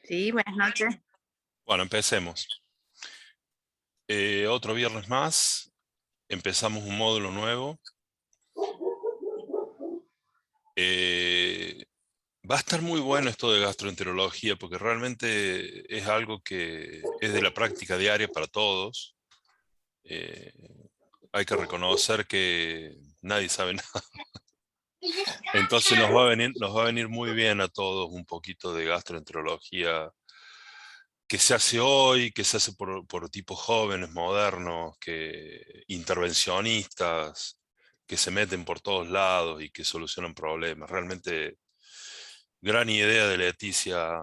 Sí, buenas noches. Bueno, empecemos. Otro viernes más, empezamos un módulo nuevo. Eh, Va a estar muy bueno esto de gastroenterología porque realmente es algo que es de la práctica diaria para todos. Eh, Hay que reconocer que nadie sabe nada. Entonces nos va a venir muy bien a todos un poquito de gastroenterología que se hace hoy, que se hace por tipos jóvenes, modernos, intervencionistas, que se meten por todos lados y que solucionan problemas. Realmente, gran idea de Leticia,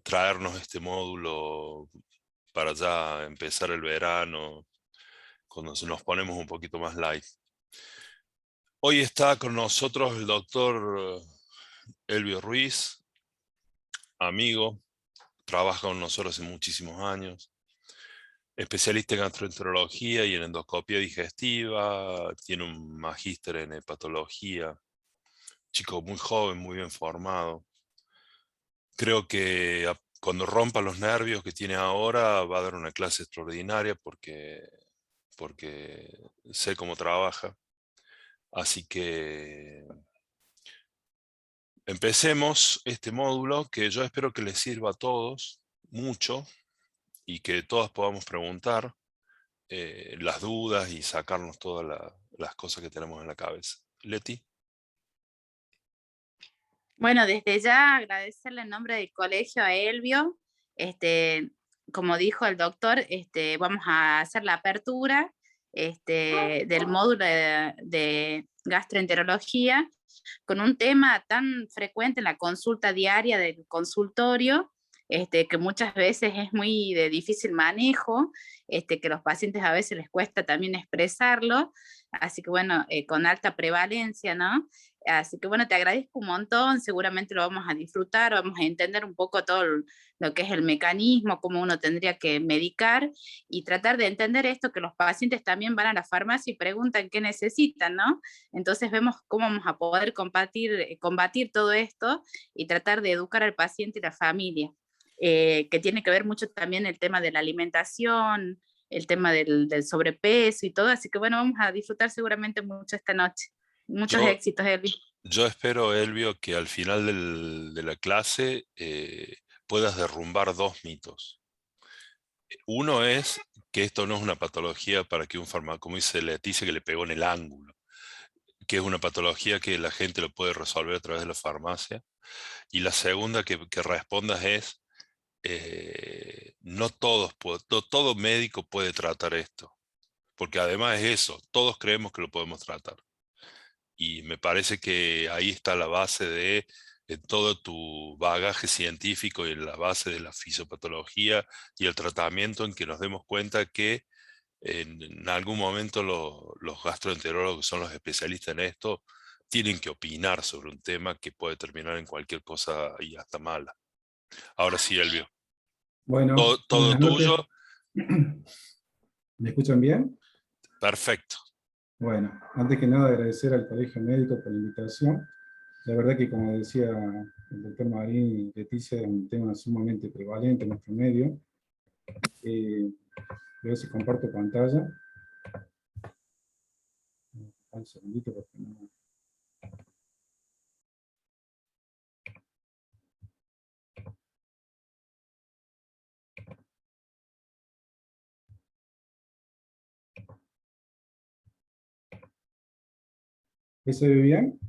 traernos este módulo para ya empezar el verano, cuando nos ponemos un poquito más light. Hoy está con nosotros el doctor Elvio Ruiz, amigo, trabaja con nosotros hace muchísimos años. Especialista en gastroenterología y en endoscopia digestiva, tiene un magíster en hepatología, chico muy joven, muy bien formado. Creo que cuando rompa los nervios que tiene ahora va a dar una clase extraordinaria porque sé cómo trabaja. Así que empecemos este módulo que yo espero que les sirva a todos mucho y que todas podamos preguntar las dudas y sacarnos todas las cosas que tenemos en la cabeza. Leti. Bueno, desde ya agradecerle en nombre del colegio a Elvio. Este, Como dijo el doctor, vamos a hacer la apertura del módulo de gastroenterología con un tema tan frecuente en la consulta diaria del consultorio, que muchas veces es muy de difícil manejo, que los pacientes a veces les cuesta también expresarlo, así que bueno, con alta prevalencia, ¿no? Así que bueno, te agradezco un montón, seguramente lo vamos a disfrutar, vamos a entender un poco todo lo que es el mecanismo, cómo uno tendría que medicar y tratar de entender esto, que los pacientes también van a la farmacia y preguntan qué necesitan, ¿no? Entonces vemos cómo vamos a poder combatir todo esto y tratar de educar al paciente y la familia, que tiene que ver mucho también el tema de la alimentación, el tema del sobrepeso y todo, así que bueno, vamos a disfrutar seguramente mucho esta noche. Muchos Yo, éxitos, Elvi. yo espero, Elvio, que al final de la clase puedas derrumbar dos mitos. Uno es que esto no es una patología para que un fármaco, como dice Leticia, que le pegó en el ángulo, que es una patología que la gente lo puede resolver a través de la farmacia. Y la segunda que respondas es, no no todo médico puede tratar esto, porque además es eso, todos creemos que lo podemos tratar. Y me parece que ahí está la base de todo tu bagaje científico y la base de la fisiopatología y el tratamiento, en que nos demos cuenta que en algún momento los gastroenterólogos, que son los especialistas en esto, tienen que opinar sobre un tema que puede terminar en cualquier cosa y hasta mala. Ahora sí, Elvio, Bueno, todo buenas noches. tuyo, ¿Me escuchan bien? perfecto. Bueno, antes que nada agradecer al Colegio Médico por la invitación. La verdad que, como decía el doctor Marín y Leticia, es un tema sumamente prevalente en nuestro medio. A ver si comparto pantalla. Un segundito porque no... ¿Se ve bien?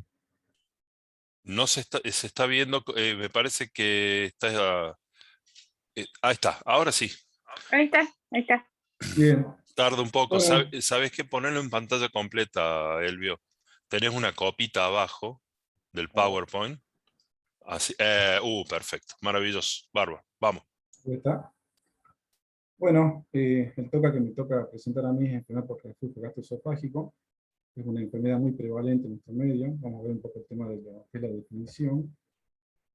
No se está viendo, me parece que está... ahí está, ahora sí. Ahí está, ahí está. Bien. Tarda un poco. Bueno, ¿Sabes qué? Ponerlo en pantalla completa, Elvio. Tenés una copita abajo del a ver, PowerPoint. Así, perfecto. Maravilloso. Bárbaro. Vamos. ahí está. Bueno, me toca presentar a mí es enfermedad por reflujo gastroesofágico. Es una enfermedad muy prevalente en nuestro medio. Vamos a ver un poco el tema de lo que es la definición.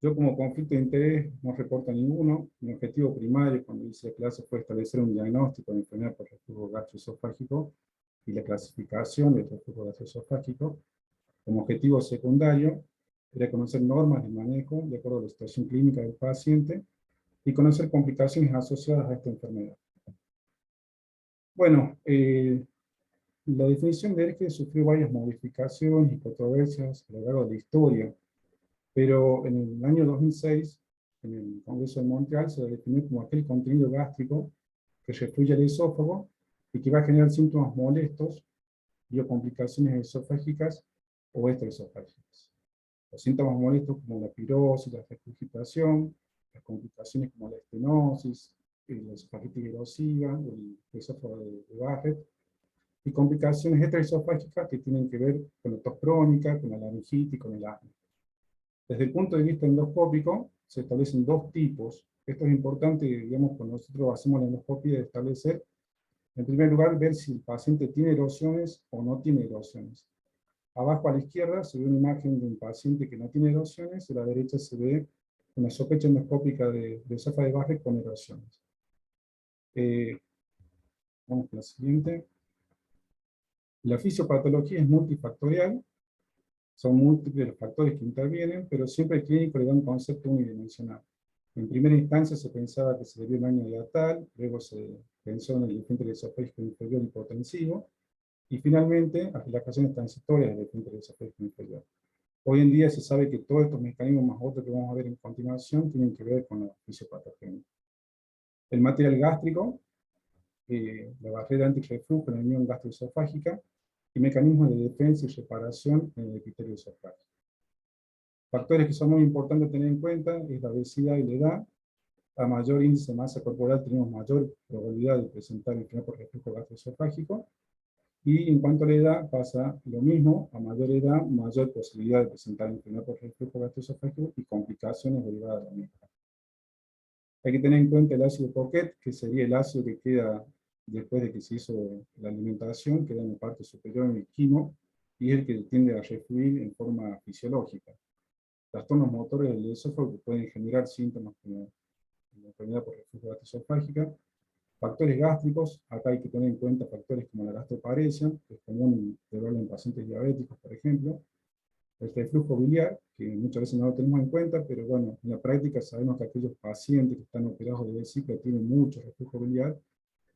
Yo, como conflicto de interés, no reporto ninguno. Mi objetivo primario cuando hice la clase fue establecer un diagnóstico de enfermedad por reflujo gastroesofágico y la clasificación del reflujo gastroesofágico. Como objetivo secundario, era conocer normas de manejo de acuerdo a la situación clínica del paciente y conocer complicaciones asociadas a esta enfermedad. Bueno, la definición de ERGE sufrió varias modificaciones y controversias a lo largo de la historia, pero en el año 2006, en el Congreso de Montreal, se definió como aquel contenido gástrico que refluye al esófago y que va a generar síntomas molestos y o complicaciones esofágicas o extraesofágicas. Los síntomas molestos como la pirosis, la regurgitación, las complicaciones como la estenosis, la esofagitis erosiva, el esófago de Barrett, y complicaciones extraesofágicas que tienen que ver con la tos crónica, con la laringitis, con el asma. Desde el punto de vista endoscópico, se establecen dos tipos. Esto es importante, digamos, cuando nosotros hacemos la endoscopia, de establecer, en primer lugar, ver si el paciente tiene erosiones o no tiene erosiones. Abajo a la izquierda se ve una imagen de un paciente que no tiene erosiones, y a la derecha se ve una sospecha endoscópica de esófago de Barrett con erosiones. Vamos con la siguiente. La fisiopatología es multifactorial, son múltiples los factores que intervienen, pero siempre el clínico le da un concepto unidimensional. En primera instancia se pensaba que se debía un daño diatal, luego se pensó en el esfínter esofágico inferior hipotensivo, y finalmente afectaciones transitorias del esfínter esofágico inferior. Hoy en día se sabe que todos estos mecanismos, más otros que vamos a ver en continuación, tienen que ver con la fisiopatogenia. El material gástrico, la barrera antirreflujo en la unión gastroesofágica, y mecanismos de defensa y reparación en el epitelio esofágico. Factores que son muy importantes tener en cuenta es la obesidad y la edad. A mayor índice de masa corporal tenemos mayor probabilidad de presentar enfermedad por reflujo gastroesofágico, y en cuanto a la edad pasa lo mismo, a mayor edad, mayor posibilidad de presentar enfermedad por reflujo gastroesofágico y complicaciones derivadas de la misma. Hay que tener en cuenta el ácido Pocket, que sería el ácido que queda después de que se hizo la alimentación, queda en la parte superior en el quimo, y es el que tiende a refluir en forma fisiológica. Trastornos motores del esófago que pueden generar síntomas como la enfermedad por reflujo gastroesofágica. Factores gástricos, acá hay que tener en cuenta factores como la gastroparesia, que es común verlo en pacientes diabéticos, por ejemplo. El reflujo biliar, que muchas veces no lo tenemos en cuenta, pero bueno, en la práctica sabemos que aquellos pacientes que están operados de vesícula tienen mucho reflujo biliar,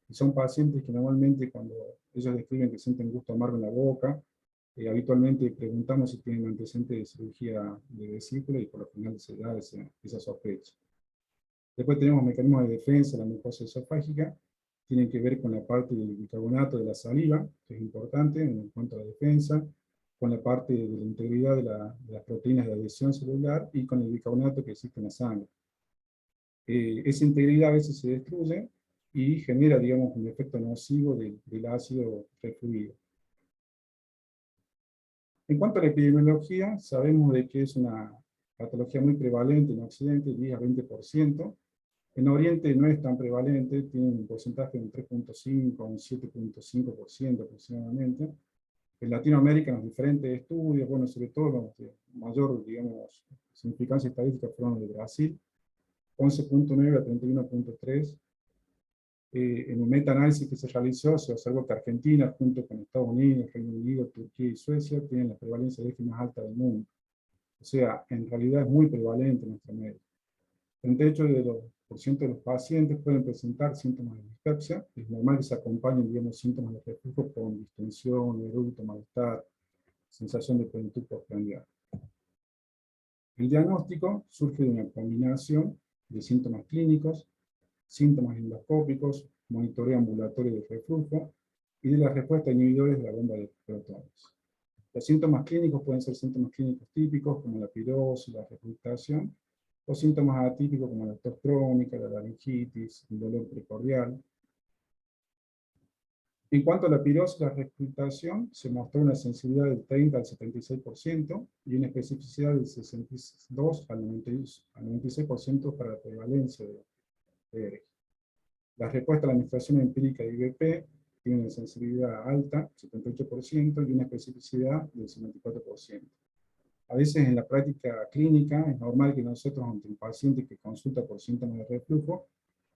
y son pacientes que normalmente cuando ellos describen que sienten gusto amargo en la boca, habitualmente preguntamos si tienen antecedentes de cirugía de vesícula, y por lo general se da esa sospecha. Después tenemos mecanismos de defensa, la mucosa esofágica, tienen que ver con la parte del bicarbonato de la saliva, que es importante en cuanto a la defensa, con la parte de la integridad de las proteínas de adhesión celular, y con el bicarbonato que existe en la sangre. Esa integridad a veces se destruye y genera, digamos, un efecto nocivo del ácido refluido. En cuanto a la epidemiología, sabemos de que es una patología muy prevalente en Occidente, 10 a 20%. En Oriente no es tan prevalente, tiene un porcentaje de un 3.5 a un 7.5% aproximadamente. En Latinoamérica, en los diferentes estudios, bueno, sobre todo los de mayor, digamos, significancia estadística fueron los de Brasil, 11.9 a 31.3. En un metaanálisis que se realizó, se observó que Argentina, junto con Estados Unidos, Reino Unido, Turquía y Suecia, tienen la prevalencia de ERGE más alta del mundo. O sea, en realidad es muy prevalente en nuestra media. El 38% de los pacientes pueden presentar síntomas de dispepsia. Es normal que se acompañen, digamos, síntomas de reflujo con distensión, eructo, malestar, sensación de plenitud postprandial. El diagnóstico surge de una combinación de síntomas clínicos, síntomas endoscópicos, monitoreo ambulatorio de reflujo, y de la respuesta a inhibidores de la bomba de protones. Los síntomas clínicos pueden ser síntomas clínicos típicos, como la pirosis, la regurgitación, o síntomas atípicos como la tos crónica, la laringitis, el dolor precordial. En cuanto a la pirosis y la regurgitación, se mostró una sensibilidad del 30 al 76% y una especificidad del 62 al 96% para la prevalencia de ERGE. La respuesta a la administración empírica de IVP tiene una sensibilidad alta, 78%, y una especificidad del 54%. A veces en la práctica clínica es normal que nosotros, ante un paciente que consulta por síntomas de reflujo,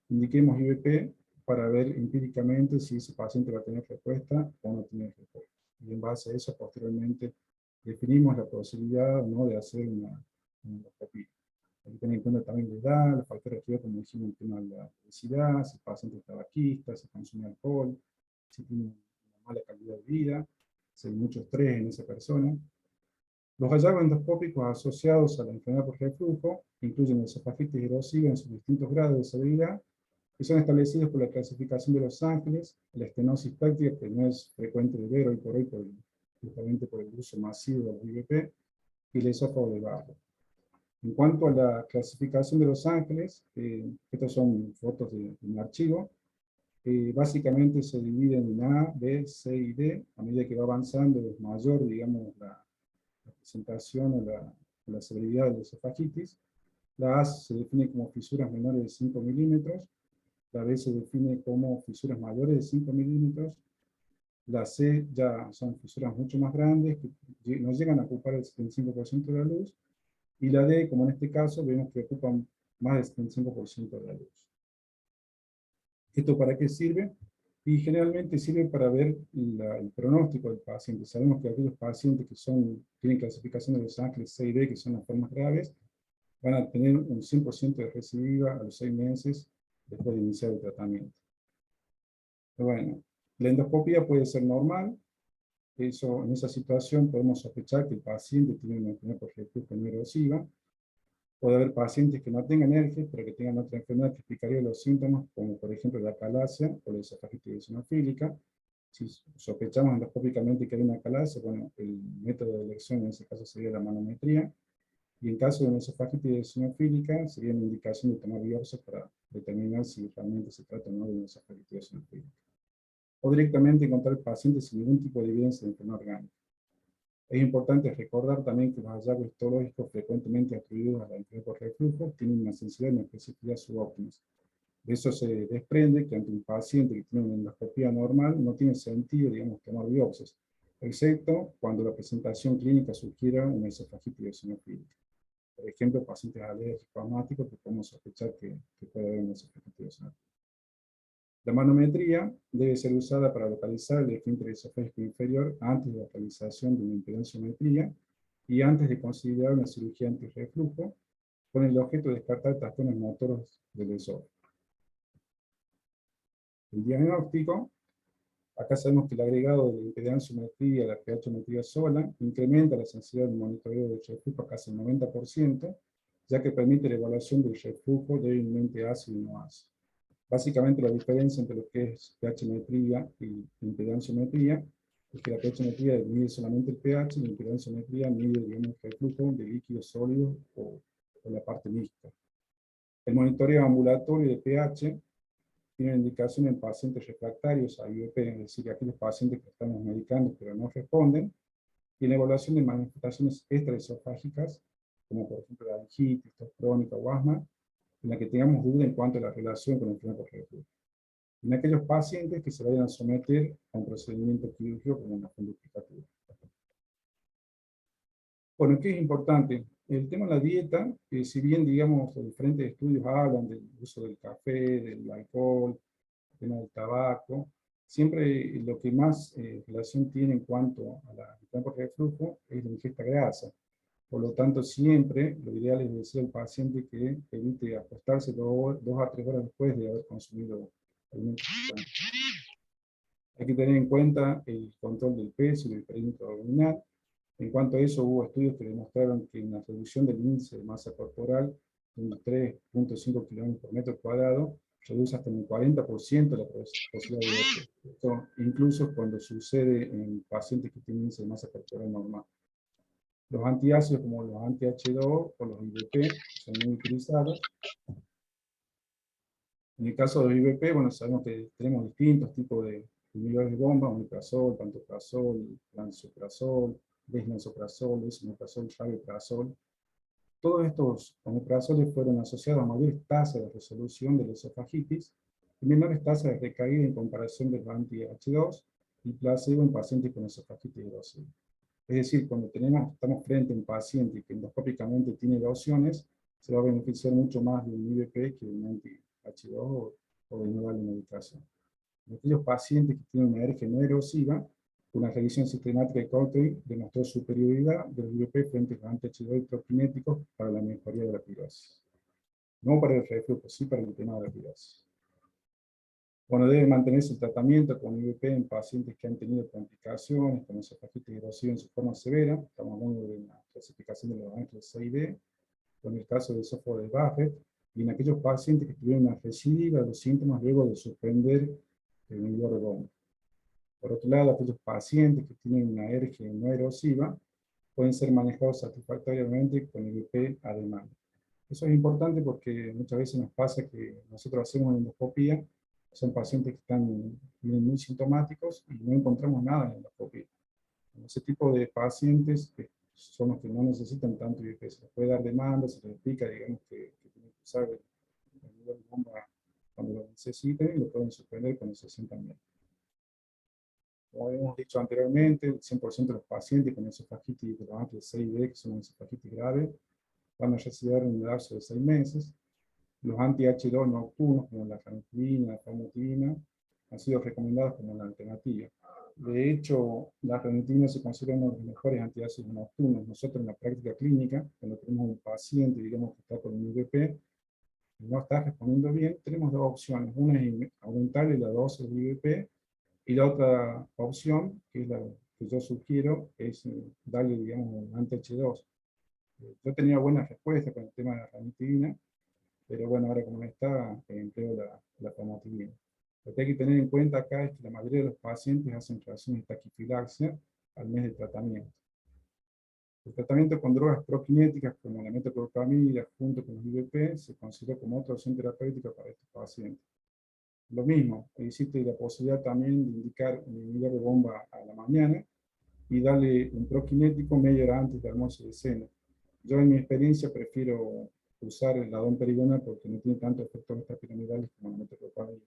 indiquemos IVP para ver empíricamente si ese paciente va a tener respuesta o no tiene respuesta. Y en base a eso, posteriormente, definimos la posibilidad o no de hacer una endoscopía. Hay que tener en cuenta también la edad, los factores de riesgo, como dijimos, el tema de la obesidad, si el paciente es tabaquista, si consume alcohol, si tiene una mala calidad de vida, si hay mucho estrés en esa persona. Los hallazgos endoscópicos asociados a la enfermedad por reflujo incluyen la esofagitis erosiva en sus distintos grados de severidad, que son establecidos por la clasificación de Los Ángeles, la estenosis péptica, que no es frecuente de ver hoy por hoy, justamente por el uso masivo de los IVP, y el esófago de barro. En cuanto a la clasificación de Los Ángeles, estas son fotos de un archivo, básicamente se dividen en A, B, C y D. A medida que va avanzando es mayor, digamos, la presentación o la severidad de la esofagitis. La A se define como fisuras menores de 5 milímetros, la B se define como fisuras mayores de 5 milímetros, la C ya son fisuras mucho más grandes, que no llegan a ocupar el 75% de la luz, y la D, como en este caso, vemos que ocupan más del 75% de la luz. ¿Esto para qué sirve? Y generalmente sirve para ver el pronóstico del paciente. Sabemos que aquellos pacientes que tienen clasificación de Los Ángeles C y D, que son las formas graves, van a tener un 100% de recidiva a los 6 meses después de iniciar el tratamiento. Bueno, la endoscopia puede ser normal. En esa situación podemos sospechar que el paciente tiene una enfermedad por reflujo no erosiva. Puede haber pacientes que no tengan ERGE, pero que tengan otra enfermedad que explicaría los síntomas, como por ejemplo la acalasia o la esofagitis eosinofílica. Si sospechamos endoscópicamente que hay una acalasia, bueno, el método de elección en ese caso sería la manometría. Y en caso de una esofagitis eosinofílica, sería una indicación de tomar biopsias para determinar si realmente se trata o no de una esofagitis eosinofílica. O directamente encontrar pacientes sin ningún tipo de evidencia de enfermedad orgánica. Es importante recordar también que los hallazgos histológicos frecuentemente atribuidos a la enfermedad por reflujo tienen una sensibilidad y una especificidad subóptimas. De eso se desprende que ante un paciente que tiene una endoscopía normal no tiene sentido, digamos, tomar biopsias, excepto cuando la presentación clínica sugiera una esofagitis eosinofílica. Por ejemplo, pacientes alérgicos asmáticos que podemos sospechar que puede haber una esofagitis eosinofílica. La manometría debe ser usada para localizar el esfínter esofágico inferior antes de la realización de una impedenciometría y antes de considerar una cirugía antirreflujo, con el objeto de descartar trastornos motores del esófago. El diagnóstico, acá sabemos que el agregado de la impedenciometría a la pH-metría sola incrementa la sensibilidad del monitoreo del reflujo a casi el 90%, ya que permite la evaluación del reflujo débilmente ácido y no ácido. Básicamente la diferencia entre lo que es pH-metría y impedenciometría es que la pH-metría mide solamente el pH y la impedenciometría mide, digamos, el flujo de líquidos sólidos o la parte mixta. El monitoreo ambulatorio de pH tiene indicación en pacientes refractarios a IVP, es decir, aquellos pacientes que estamos medicando pero no responden, y la evaluación de manifestaciones extraesofágicas, como por ejemplo la angitis, tos crónica o asma, en la que tengamos duda en cuanto a la relación con la enfermedad por reflujo. En aquellos pacientes que se vayan a someter a un procedimiento quirúrgico como una fundificatura. Bueno, ¿qué es importante? El tema de la dieta, si bien, digamos, los diferentes estudios hablan del uso del café, del alcohol, el tema del tabaco, siempre lo que más relación tiene en cuanto a la enfermedad por reflujo es la ingesta grasa. Por lo tanto, siempre lo ideal es decir al paciente que evite acostarse 2 a 3 horas después de haber consumido alimentos. Hay que tener en cuenta el control del peso y del perímetro abdominal. En cuanto a eso, hubo estudios que demostraron que una reducción del índice de masa corporal de unos 3.5 kilogramos por metro cuadrado reduce hasta un 40% la posibilidad de obesidad. Esto incluso cuando sucede en pacientes que tienen índice de masa corporal normal. Los antiácidos como los anti-H2 o los IVP son muy utilizados. En el caso de los IVP, bueno, sabemos que tenemos distintos tipos de inhibidores de bomba, omeprazol, pantoprazol, lansoprazol, deslansoprazol, esomeprazol, rabeprazol. Todos estos omeprazoles fueron asociados a mayores tasas de resolución de la esofagitis y menores tasas de recaída en comparación de los anti-H2 y placebo en pacientes con esofagitis erosiva. Es decir, cuando estamos frente a un paciente que endoscópicamente tiene erosiones, se va a beneficiar mucho más de un IVP que de un anti-H2 o de no darle medicación. En aquellos pacientes que tienen una ERGE no erosiva, Una revisión sistemática de Cochrane demostró superioridad del IVP frente a los anti-H2 hidroquinéticos para la mejoría de la pirosis. No para el reflujo, sí para el tema de la pirosis. Bueno, debe mantenerse el tratamiento con IVP en pacientes que han tenido complicaciones con esofagitis erosiva en su forma severa. Estamos hablando de una clasificación de los ángeles 6D, con el caso de esófago de Barrett, y en aquellos pacientes que tuvieron una recidiva de los síntomas luego de suspender el inhibidor de bomba. Por otro lado, aquellos pacientes que tienen una ERG no erosiva pueden ser manejados satisfactoriamente con IVP a demanda. Eso es importante porque muchas veces nos pasa que nosotros hacemos una endoscopía, son pacientes que vienen muy sintomáticos y no encontramos nada en la endoscopía. En ese tipo de pacientes son los que no necesitan tanto IVP, se les puede dar demanda, se les explica, digamos, que tienen que usar el inhibidor de bomba cuando lo necesiten y lo pueden suspender cuando se sientan bien. Como hemos dicho anteriormente, el 100% de los pacientes con esofagitis de los ángeles 6D, que son esofagitis grave, van a recibir en un lapso de 6 meses. Los anti-H2 nocturnos, como la ranitidina, la famotidina, han sido recomendados como una alternativa. De hecho, la ranitidina se considera uno de los mejores antiácidos nocturnos. Nosotros en la práctica clínica, cuando tenemos un paciente, digamos, que está con un IVP, y no está respondiendo bien, tenemos dos opciones. Una es aumentarle la dosis de IVP, y la otra opción, que es la que yo sugiero, es darle, digamos, un anti-H2. Yo tenía buenas respuestas con el tema de la ranitidina, pero bueno, ahora como no está, empleo la famotidina. Lo que hay que tener en cuenta acá es que la mayoría de los pacientes hacen reacciones de taquifilaxia al mes de tratamiento. El tratamiento con drogas prokinéticas como la metoclopramida junto con los IVP se considera como otra opción terapéutica para estos pacientes. Lo mismo, existe la posibilidad también de indicar un inhibidor de bomba a la mañana y darle un prokinético media hora antes de almuerzo de cena. Yo en mi experiencia prefiero usar el domperidona porque no tiene tantos efectos extrapiramidales como la metoclopramida.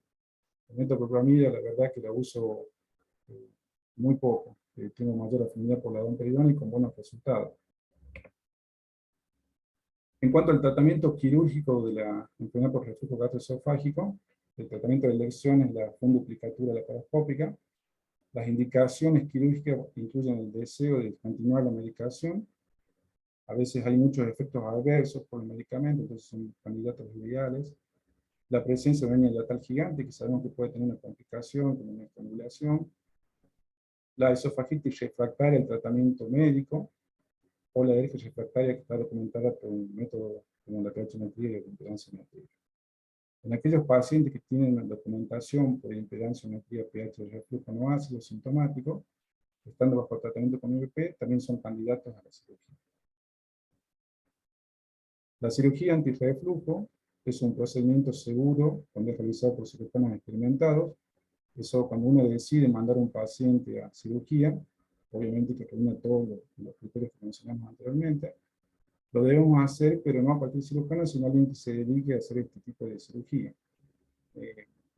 La metoclopramida, la verdad que la uso muy poco. Tengo mayor afinidad por la domperidona y con buenos resultados. En cuanto al tratamiento quirúrgico de la enfermedad por reflujo gastroesofágico, el tratamiento de elección es la funduplicatura laparoscópica. Las indicaciones quirúrgicas incluyen el deseo de continuar la medicación. A veces hay muchos efectos adversos por el medicamento, entonces son candidatos ideales. La presencia de una hernia yatal gigante, que sabemos que puede tener una complicación como una estrangulación. La esofagitis refractaria al tratamiento médico, o la alergia refractaria que está documentada por un método como la pH-metría y la impedanciometría. En aquellos pacientes que tienen la documentación por impedanciometría pH de reflujo no ácido sintomático, estando bajo tratamiento con IVP, también son candidatos a la cirugía. La cirugía antirreflujo es un procedimiento seguro cuando es realizado por cirujanos experimentados. Eso cuando uno decide mandar a un paciente a cirugía, obviamente que reúne todos los criterios que mencionamos anteriormente, lo debemos hacer, pero no a cualquier cirujano, sino a alguien que se dedique a hacer este tipo de cirugía.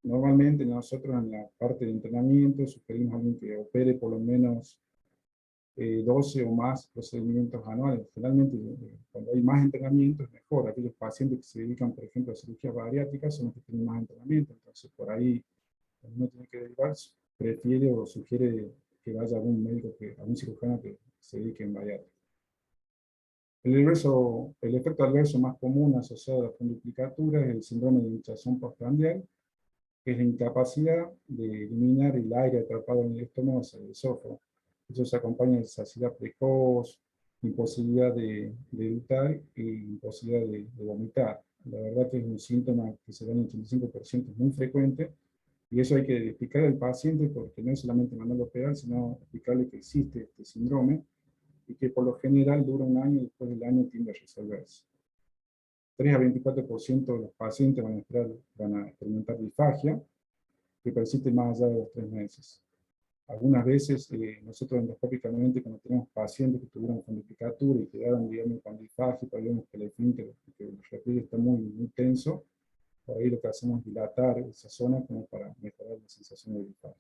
Normalmente nosotros en la parte de entrenamiento sugerimos a alguien que opere por lo menos 12 o más procedimientos anuales. Generalmente cuando hay más entrenamiento es mejor. Aquellos pacientes que se dedican, por ejemplo, a cirugías bariátricas son los que tienen más entrenamiento. Entonces por ahí uno tiene que derivar, prefiere o sugiere que vaya a algún médico, algún cirujano que se dedique en bariátrica. El efecto adverso más común asociado a la funduplicatura es el síndrome de hinchazón postprandial, que es la incapacidad de eliminar el aire atrapado en el estómago hacia el esófago. Eso se acompaña de saciedad precoz, imposibilidad de eructar y imposibilidad de vomitar. La verdad que es un síntoma que se da en el 85%, es muy frecuente, y eso hay que explicar al paciente porque no es solamente mandarlo a operar, sino explicarle que existe este síndrome y que por lo general dura un año y después del año tiende a resolverse. 3 a 24% de los pacientes van a experimentar disfagia, que persiste más allá de los 3 meses. Algunas veces nosotros endoscópicamente cuando tenemos pacientes que tuvieron funduplicatura y quedaron, digamos, con disfagia, pero vemos que el esfínter, que el repliegue está muy tenso, por ahí lo que hacemos es dilatar esa zona como para mejorar la sensación de disfagia.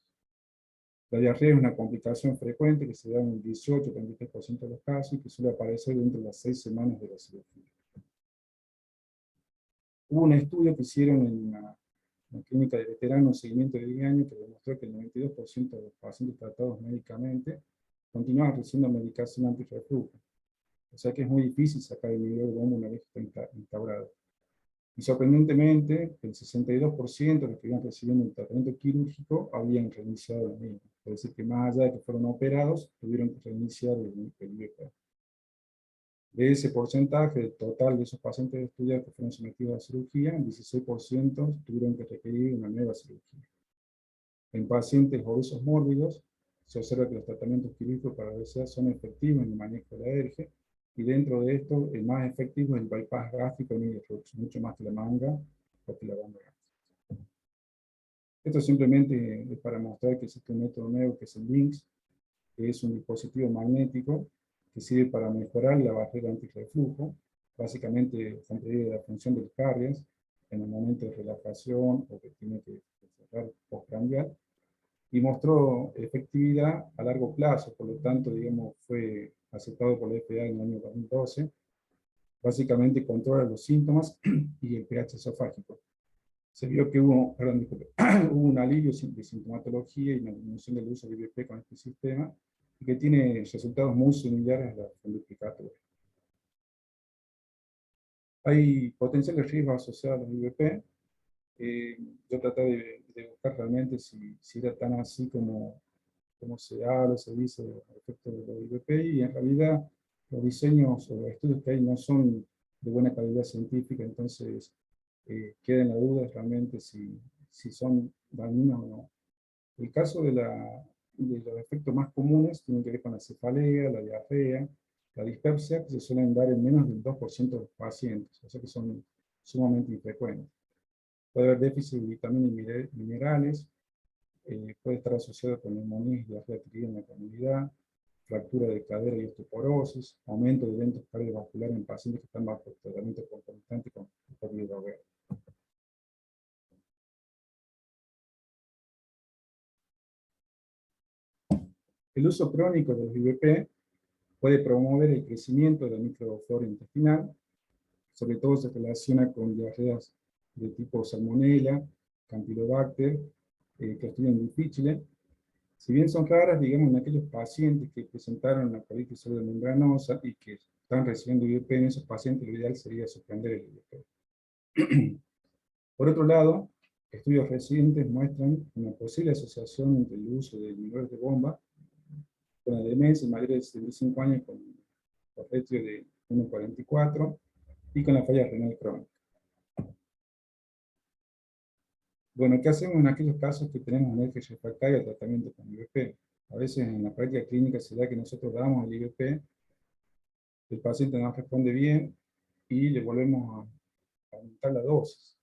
La diarrea es una complicación frecuente que se da en el 18-33% de los casos y que suele aparecer dentro de las 6 semanas de la cirugía. Hubo un estudio que hicieron una clínica de veteranos, un seguimiento de 10 años que demostró que el 92% de los pacientes tratados médicamente continúan recibiendo medicación antirreflujo. O sea que es muy difícil sacar el inhibidor de bomba una vez que está instaurado. Y sorprendentemente, el 62% de los que iban recibiendo el tratamiento quirúrgico habían reiniciado el mismo. Es decir, que más allá de que fueron operados, tuvieron que reiniciar el IVP. De ese porcentaje total de esos pacientes estudiados que fueron sometidos a cirugía, el 16% tuvieron que requerir una nueva cirugía. En pacientes obesos mórbidos, se observa que los tratamientos quirúrgicos para obesidad son efectivos en el manejo de la alergia, y dentro de esto, el más efectivo es el bypass gástrico y mucho más que la manga o que la banda gástrica. Esto simplemente es para mostrar que existe un método nuevo que es el LINX, que es un dispositivo magnético que sirve para mejorar la barrera antirreflujo. Básicamente contribuye a la función del cardias en el momento de relajación o que tiene que cerrar postprandial, y mostró efectividad a largo plazo, por lo tanto, digamos, fue aceptado por la FDA en el año 2012. Básicamente controla los síntomas y el pH esofágico. Se vio que hubo un alivio de sintomatología y una disminución del uso de IVP con este sistema, y que tiene resultados muy similares a la fundificatura. Hay potenciales riesgos asociados a los IVP. Yo traté de buscar realmente si era tan así como se habla, se dice respecto de los IVP, y en realidad los diseños o los estudios que hay no son de buena calidad científica, entonces queda en la duda realmente si son dañinos o no. El caso de los efectos más comunes tienen que ver con la cefalea, la diarrea, la dispepsia, que se suelen dar en menos del 2% de los pacientes, o sea que son sumamente infrecuentes. Puede haber déficit de vitaminas y minerales, puede estar asociado con neumonía y diarrea adquirida en la comunidad, fractura de cadera y osteoporosis, aumento de eventos cardiovasculares en pacientes que están bajo tratamiento concomitante con hipoglucemia. El uso crónico de los IVP puede promover el crecimiento de la microflora intestinal, sobre todo se relaciona con diarreas de tipo salmonella, campylobacter, Clostridium difficile. Si bien son raras, digamos, en aquellos pacientes que presentaron la colitis pseudomembranosa y que están recibiendo IVP, en esos pacientes lo ideal sería suspender el IVP. Por otro lado, estudios recientes muestran una posible asociación entre el uso de inhibidores de bomba con la demencia en mayores de 75 años con ratio de 1,44 y con la falla renal crónica. Bueno, ¿qué hacemos en aquellos casos que tenemos alergia refractaria al tratamiento con IVP? A veces en la práctica clínica se da que nosotros damos el IVP, el paciente no responde bien y le volvemos a aumentar la dosis.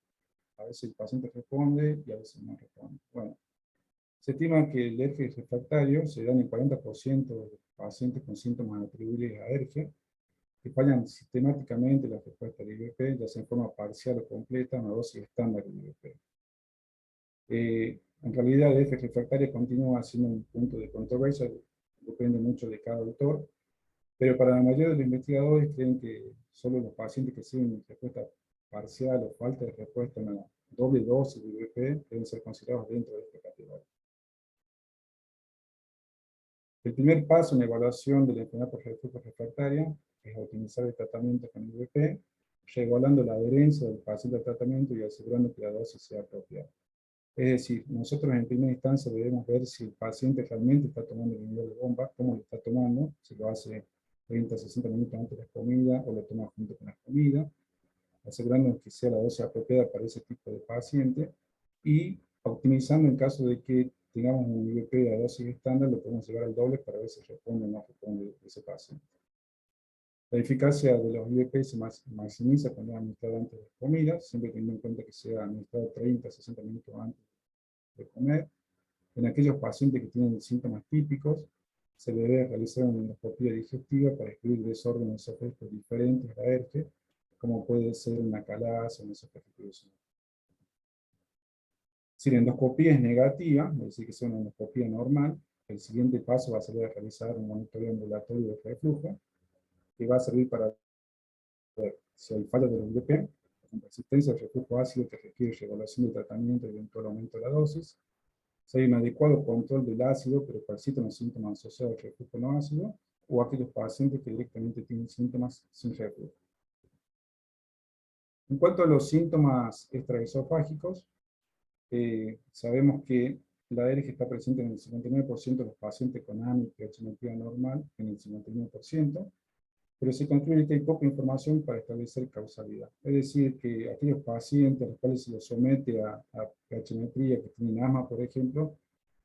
A veces el paciente responde y a veces no responde. Bueno, se estima que el alergia refractario se da en el 40% de los pacientes con síntomas atribuibles a alergia, que fallan sistemáticamente la respuesta del IVP, ya sea en forma parcial o completa, una dosis estándar del IVP. En realidad, el alergia refractaria continúa siendo un punto de controversia, depende mucho de cada autor, pero para la mayoría de los investigadores creen que solo los pacientes que tienen respuesta parcial o falta de respuesta a una doble dosis de IVP deben ser considerados dentro de esta categoría. El primer paso en la evaluación de la enfermedad por reflujo refractaria es optimizar el tratamiento con IVP, regulando la adherencia del paciente al tratamiento y asegurando que la dosis sea apropiada. Es decir, nosotros en primera instancia debemos ver si el paciente realmente está tomando el inhibidor de bomba, cómo lo está tomando, si lo hace 30 a 60 minutos antes de la comida o lo toma junto con la comida, asegurando que sea la dosis apropiada para ese tipo de paciente, y optimizando en caso de que tengamos un IVP de la dosis estándar, lo podemos llevar al doble para ver si responde o no responde ese paciente. La eficacia de los IVP se maximiza cuando es administrado antes de la comida, siempre teniendo en cuenta que sea administrado 30 a 60 minutos antes de comer. En aquellos pacientes que tienen síntomas típicos, se debe realizar una endoscopia digestiva para excluir desórdenes esofágicos diferentes a la alergia, como puede ser una calasa o una esofagititis. Si la endoscopia es negativa, es decir, que sea una endoscopia normal, el siguiente paso va a ser realizar un monitoreo ambulatorio de reflujo, que va a servir para ver si hay fallas de los IVP, con resistencia al reflujo ácido que requiere regulación de tratamiento y eventual aumento de la dosis. Si hay un adecuado control del ácido, pero persisten los síntomas asociados al reflujo no ácido, o aquellos pacientes que directamente tienen síntomas sin reflujo. En cuanto a los síntomas extraesofágicos, sabemos que la alergia está presente en el 59% de los pacientes con AMI y pH normal, en el 59%, pero se concluye que hay poca información para establecer causalidad. Es decir, que aquellos pacientes a los cuales se les somete a pH-metría que tienen asma, por ejemplo,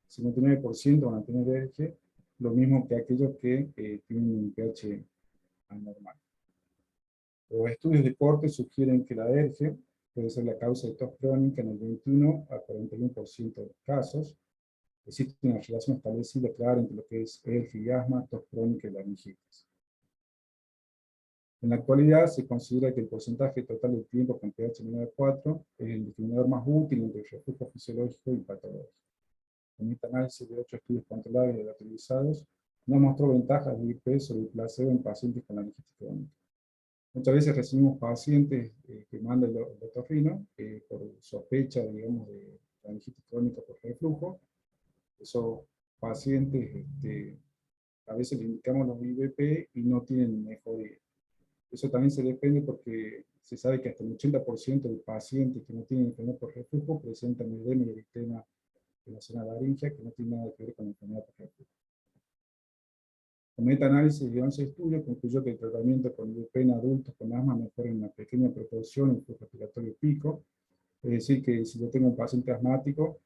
59% van a tener alergia, lo mismo que aquellos que tienen un pH anormal. Los estudios de corte sugieren que la alergia puede ser la causa de tos crónica en el 21 a 41% de los casos. Existe una relación establecida clara entre lo que es alergia y asma, tos crónica y laringitis. En la actualidad se considera que el porcentaje total del tiempo con pH menor a 4 es el discriminador más útil entre el reflujo fisiológico y patológico. En este análisis de 8 estudios controlados y relativizados, no mostró ventajas de IP sobre el placebo en pacientes con laringitis crónica. Muchas veces recibimos pacientes que mandan el otorrino por sospecha, digamos, de laringitis crónica por reflujo. Esos pacientes, a veces les indicamos los IVP y no tienen mejoría. Eso también se depende porque se sabe que hasta el 80% de pacientes que no tienen enfermedad por reflujo presentan edema y eritema en la zona laringea que no tiene nada que ver con la enfermedad por reflujo. Un metaanálisis de 11 estudios concluyó que el tratamiento con IVP en adultos con asma mejora en una pequeña proporción el flujo respiratorio pico. Es decir, que si yo tengo un paciente asmático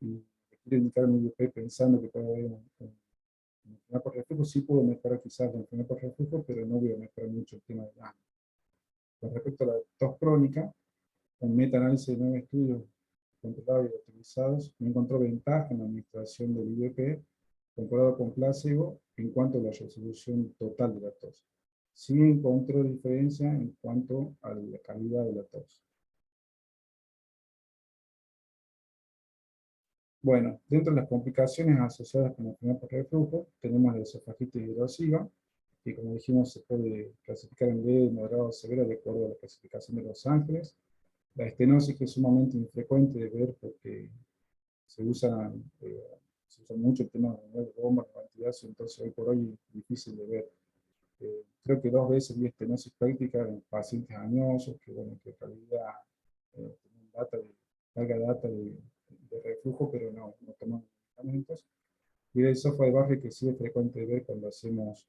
y quiero indicar un IVP pensando que puede haber una enfermedad por reflujo, sí puedo mejorar quizás la enfermedad por reflujo, pero no voy a mejorar mucho el tema del asma. Con respecto a la tos crónica, un metaanálisis de 9 estudios controlados y utilizados no encontró ventaja en la administración del IVP comparado con placebo en cuanto a la resolución total de la tos. Sí encontró diferencia en cuanto a la calidad de la tos. Bueno, dentro de las complicaciones asociadas con la enfermedad por reflujo, tenemos la esofagitis erosiva, que como dijimos se puede clasificar en leve, moderado o severa de acuerdo a la clasificación de Los Ángeles. La estenosis, que es sumamente infrecuente de ver porque se usa mucho el tema de bombas, antiácido, entonces hoy por hoy es difícil de ver. Creo que 2 veces vi estenosis práctica en pacientes añosos, que bueno, que en realidad tienen larga data de reflujo, pero no toman medicamentos. Y el esófago de Barrett, que sí es frecuente de ver cuando hacemos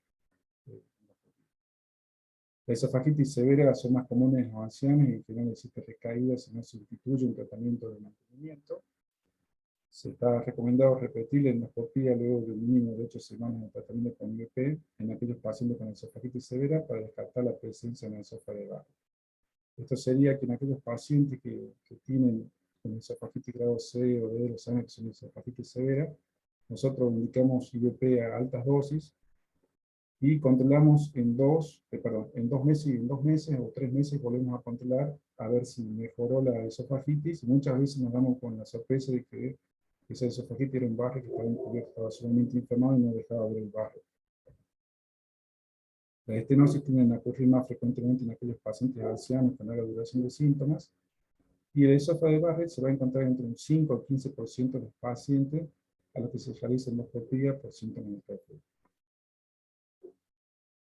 la esofagitis severa, son más comunes en los ancianos y en general existe recaída si no se sustituye un tratamiento de mantenimiento. Se está recomendado repetir la endoscopía luego de un mínimo de 8 semanas de tratamiento con IVP en aquellos pacientes con esofagitis severa para descartar la presencia en el esófago de Barrett. Esto sería que en aquellos pacientes que tienen esofagitis grado C o D, o saben que son esofagitis severa, nosotros indicamos IVP a altas dosis y controlamos en 2 meses y en 2 meses o 3 meses volvemos a controlar a ver si mejoró la esofagitis, y muchas veces nos damos con la sorpresa de que esa esofagitis era un Barrett que estaba encubierto, estaba solamente inflamado y no dejaba ver el Barrett. La estenosis tiende a ocurrir más frecuentemente en aquellos pacientes ancianos con larga duración de síntomas, y el esófago de Barrett se va a encontrar entre un 5 al 15% de los pacientes a los que se realiza endoscopía por síntomas de reflujo.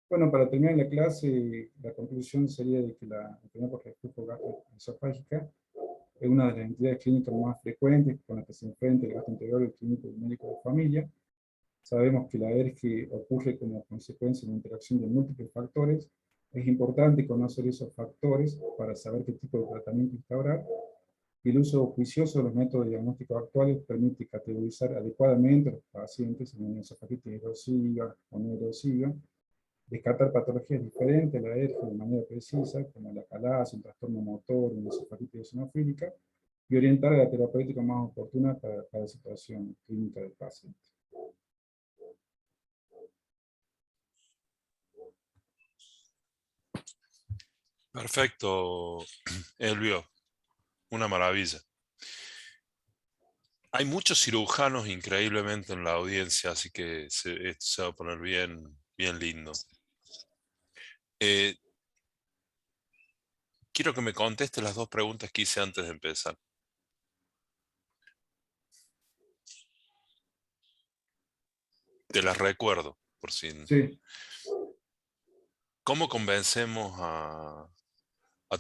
Bueno, para terminar la clase, la conclusión sería de que la enfermedad por reflujo gastroesofágica es una de las entidades clínicas más frecuentes con las que se enfrenta el gastroenterólogo, el clínico y el médico de familia. Sabemos que la alergia ocurre como consecuencia de la interacción de múltiples factores. Es importante conocer esos factores para saber qué tipo de tratamiento instaurar. Y el uso juicioso de los métodos de diagnóstico actuales permite categorizar adecuadamente a los pacientes en una esofagitis erosiva o no erosiva, descartar patologías diferentes a la alergia de manera precisa, como la calasa, un trastorno motor, una esofagitis eosinofílica, y orientar a la terapéutica más oportuna para cada situación clínica del paciente. Perfecto, Elvio. Una maravilla. Hay muchos cirujanos increíblemente en la audiencia, así que esto se va a poner bien lindo. quiero que me conteste las 2 preguntas que hice antes de empezar. Te las recuerdo, por si... Sí. ¿Cómo convencemos a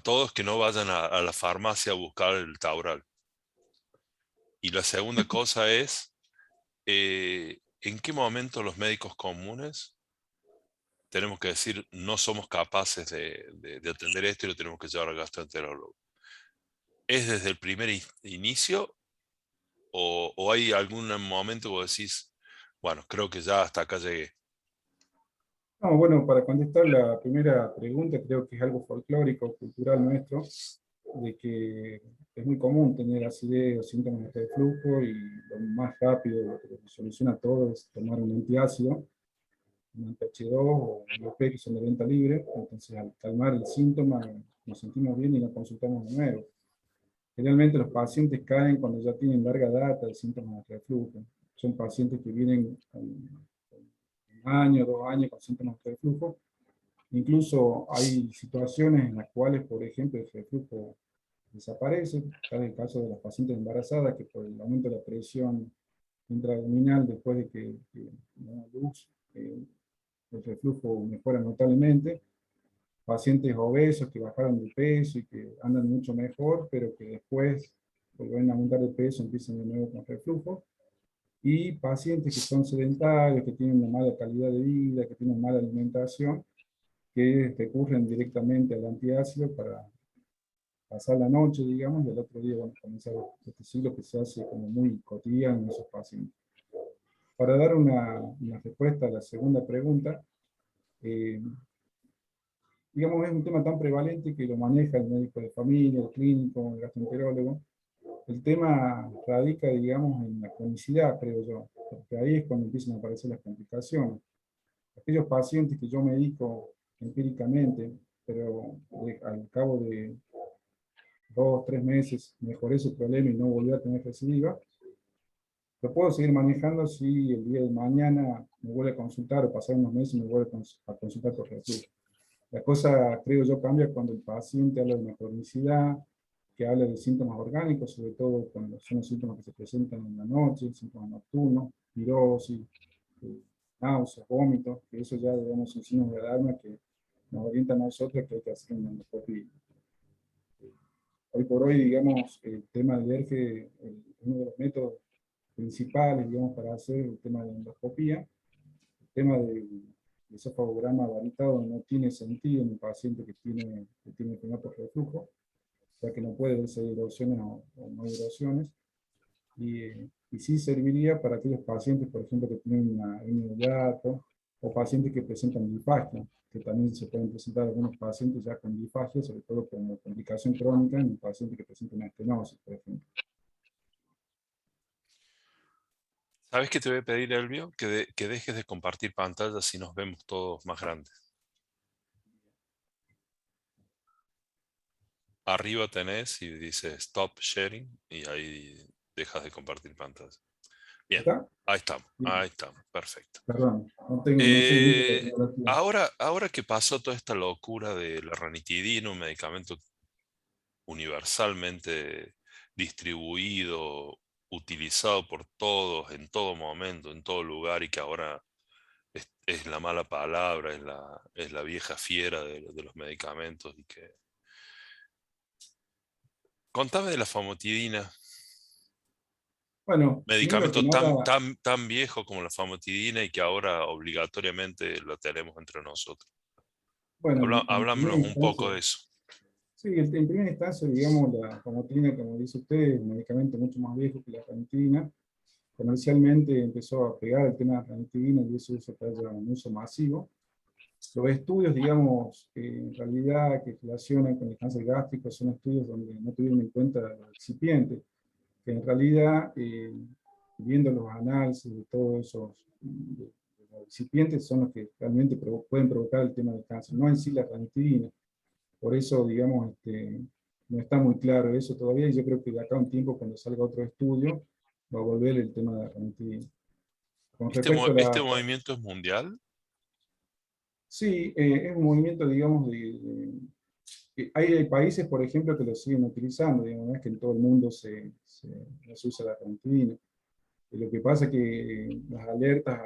todos que no vayan a la farmacia a buscar el Taural? Y la segunda cosa es, ¿en qué momento los médicos comunes tenemos que decir no somos capaces de atender esto y lo tenemos que llevar al gastroenterólogo? ¿Es desde el primer inicio o hay algún momento que vos decís, bueno, creo que ya hasta acá llegué? No, bueno, para contestar la primera pregunta, creo que es algo folclórico, cultural nuestro, de que es muy común tener acidez o síntomas de reflujo y lo más rápido, lo que soluciona todo es tomar un antiácido, un anti-H2 o un IOP que son de venta libre. Entonces, al calmar el síntoma, nos sentimos bien y no consultamos de nuevo. Generalmente los pacientes caen cuando ya tienen larga data de síntomas de reflujo. Son pacientes que vienen con un año, 2 años con síntomas de reflujo. Incluso hay situaciones en las cuales, por ejemplo, el reflujo desaparece. Está el caso de las pacientes embarazadas que por el aumento de la presión intraabdominal después de que no hay luz, el reflujo mejora notablemente. Pacientes obesos que bajaron de peso y que andan mucho mejor, pero que después vuelven a aumentar de peso, empiezan de nuevo con reflujo. Y pacientes que son sedentarios, que tienen una mala calidad de vida, que tienen mala alimentación, que recurren directamente al antiácido para pasar la noche, digamos, y al otro día van a comenzar este ciclo que se hace como muy cotidiano en esos pacientes. Para dar una respuesta a la segunda pregunta, digamos, es un tema tan prevalente que lo maneja el médico de familia, el clínico, el gastroenterólogo. El tema radica, digamos, en la cronicidad, creo yo, porque ahí es cuando empiezan a aparecer las complicaciones. Aquellos pacientes que yo medico empíricamente, pero al cabo de 2 o 3 meses mejoré su problema y no volvió a tener recidiva, lo puedo seguir manejando si el día de mañana me vuelve a consultar o pasar unos meses y me vuelve a consultar por reflujo. La cosa, creo yo, cambia cuando el paciente habla de una cronicidad, que habla de síntomas orgánicos, sobre todo cuando son los síntomas que se presentan en la noche, síntomas nocturnos, pirosis, náuseas, vómitos, que eso ya, digamos, son signos de alarma que nos orientan a nosotros que hay que hacer una endoscopia. Hoy por hoy, digamos, el tema del ERGE es uno de los métodos principales, digamos, para hacer el tema de la endoscopía. El tema del esofagograma varitado no tiene sentido en un paciente que tiene enfermedad por reflujo, ya que no puede verse erosiones o no erosiones. Y sí serviría para aquellos pacientes, por ejemplo, que tienen una hernia de hiato, o pacientes que presentan disfagia, que también se pueden presentar algunos pacientes ya con disfagia, sobre todo como complicación crónica en un paciente que presenta una estenosis, por ejemplo. ¿Sabes qué te voy a pedir, Elvio? Que dejes de compartir pantallas y nos vemos todos más grandes. Arriba tenés y dice Stop Sharing y ahí dejas de compartir pantalla. Bien, ¿Está? ahí estamos, perfecto. Perdón, no soy mucho de Eh, tecnología. ahora que pasó toda esta locura de la ranitidina, un medicamento universalmente distribuido, utilizado por todos, en todo momento, en todo lugar, y que ahora es la mala palabra, es la vieja fiera de los medicamentos. Contame de la famotidina, Bueno, primero que medicamento nada, tan viejo como la famotidina y que ahora obligatoriamente lo tenemos entre nosotros. bueno, en primera Hablámonos un poco instancia, de eso. sí, en primera instancia, digamos, la famotrina, como dice usted, es un medicamento mucho más viejo que la ranitidina. Comercialmente empezó a pegar el tema de la ranitidina y eso hizo que haya un uso masivo. Los estudios, digamos, en realidad que relacionan con el cáncer gástrico son estudios donde no tuvieron en cuenta los excipientes, que en realidad, viendo los análisis de todos esos de los excipientes, son los que realmente pueden provocar el tema del cáncer, no en sí la ranitidina. Por eso, digamos, no está muy claro eso todavía, y yo creo que de acá a un tiempo, cuando salga otro estudio, va a volver el tema de la ranitidina. Con respecto a Este la... movimiento es mundial. Sí, es un movimiento, digamos, Hay países, por ejemplo, que lo siguen utilizando, digamos, no es que en todo el mundo no se usa la ranitidina. Lo que pasa es que las alertas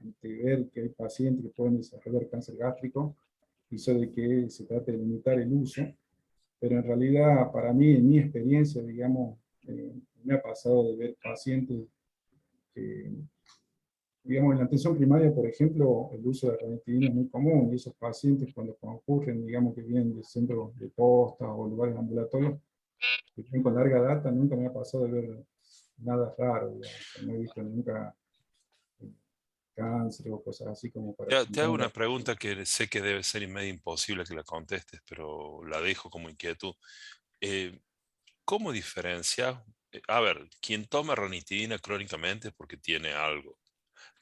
ante ver que hay pacientes que pueden desarrollar cáncer gástrico hizo de que se trate de limitar el uso, pero en realidad para mí, en mi experiencia, digamos, me ha pasado de ver pacientes que, digamos, en la atención primaria, por ejemplo, el uso de la ranitidina es muy común, y esos pacientes cuando concurren, digamos, que vienen de centros de postas o lugares ambulatorios, que vienen con larga data, nunca me ha pasado de ver nada raro, digamos, no he visto nunca cáncer o cosas así como para Te hago comentar. una pregunta que sé que debe ser medio imposible que la contestes, pero la dejo como inquietud. Eh, ¿Cómo diferencias? A ver, quien toma ranitidina crónicamente es porque tiene algo,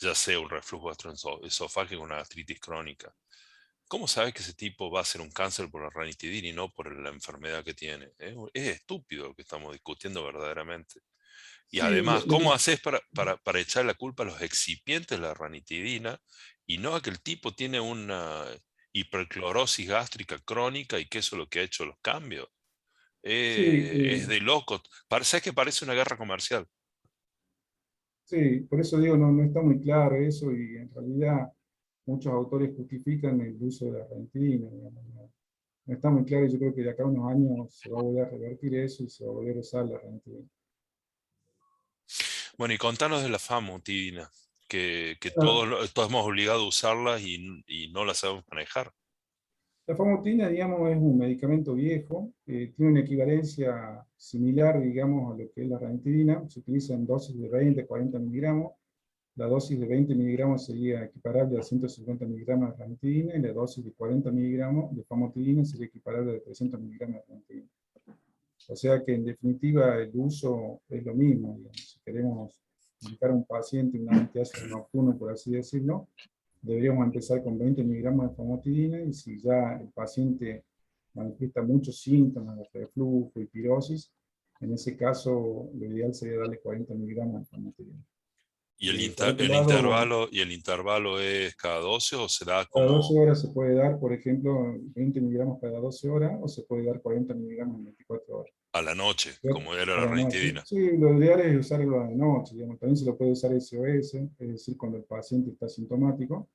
ya sea un reflujo gastroesofágico o una gastritis crónica. ¿Cómo sabes que ese tipo va a ser un cáncer por la ranitidina y no por la enfermedad que tiene? Es estúpido lo que estamos discutiendo verdaderamente. Y Sí, además, ¿cómo haces para echar la culpa a los excipientes de la ranitidina y no a que el tipo tiene una hiperclorosis gástrica crónica y que eso es lo que ha hecho los cambios? sí, Es de loco. Parece que parece una guerra comercial. sí, por eso digo, no está muy claro eso y en realidad muchos autores justifican el uso de la ranitidina, digamos, no está muy claro y yo creo que de acá a unos años se va a volver a revertir eso y se va a volver a usar la ranitidina. Bueno, y contanos de la famotidina, que Bueno, todos hemos obligado a usarla y no la sabemos manejar. la famotidina, digamos, es un medicamento viejo, tiene una equivalencia similar, digamos, a lo que es la ranitidina, se utiliza en dosis de 20, 40 miligramos. La dosis de 20 miligramos sería equiparable a 150 miligramos de ranitidina y la dosis de 40 miligramos de famotidina sería equiparable a 300 miligramos de ranitidina. O sea que en definitiva el uso es lo mismo, digamos. Si queremos indicar a un paciente un antiácido nocturno, por así decirlo, deberíamos empezar con 20 miligramos de famotidina y si ya el paciente manifiesta muchos síntomas de reflujo y pirosis, en ese caso lo ideal sería darle 40 miligramos de famotidina. ¿Y Por otro el lado, intervalo es cada 12 o se da cada 12 como horas se puede dar, por ejemplo, 20 miligramos cada 12 horas o se puede dar 40 miligramos en 24 horas. a la noche, Yo, como era a la la noche. ranitidina? Sí, lo ideal es usarlo a la noche, digamos. También se lo puede usar SOS, es decir, cuando el paciente está sintomático.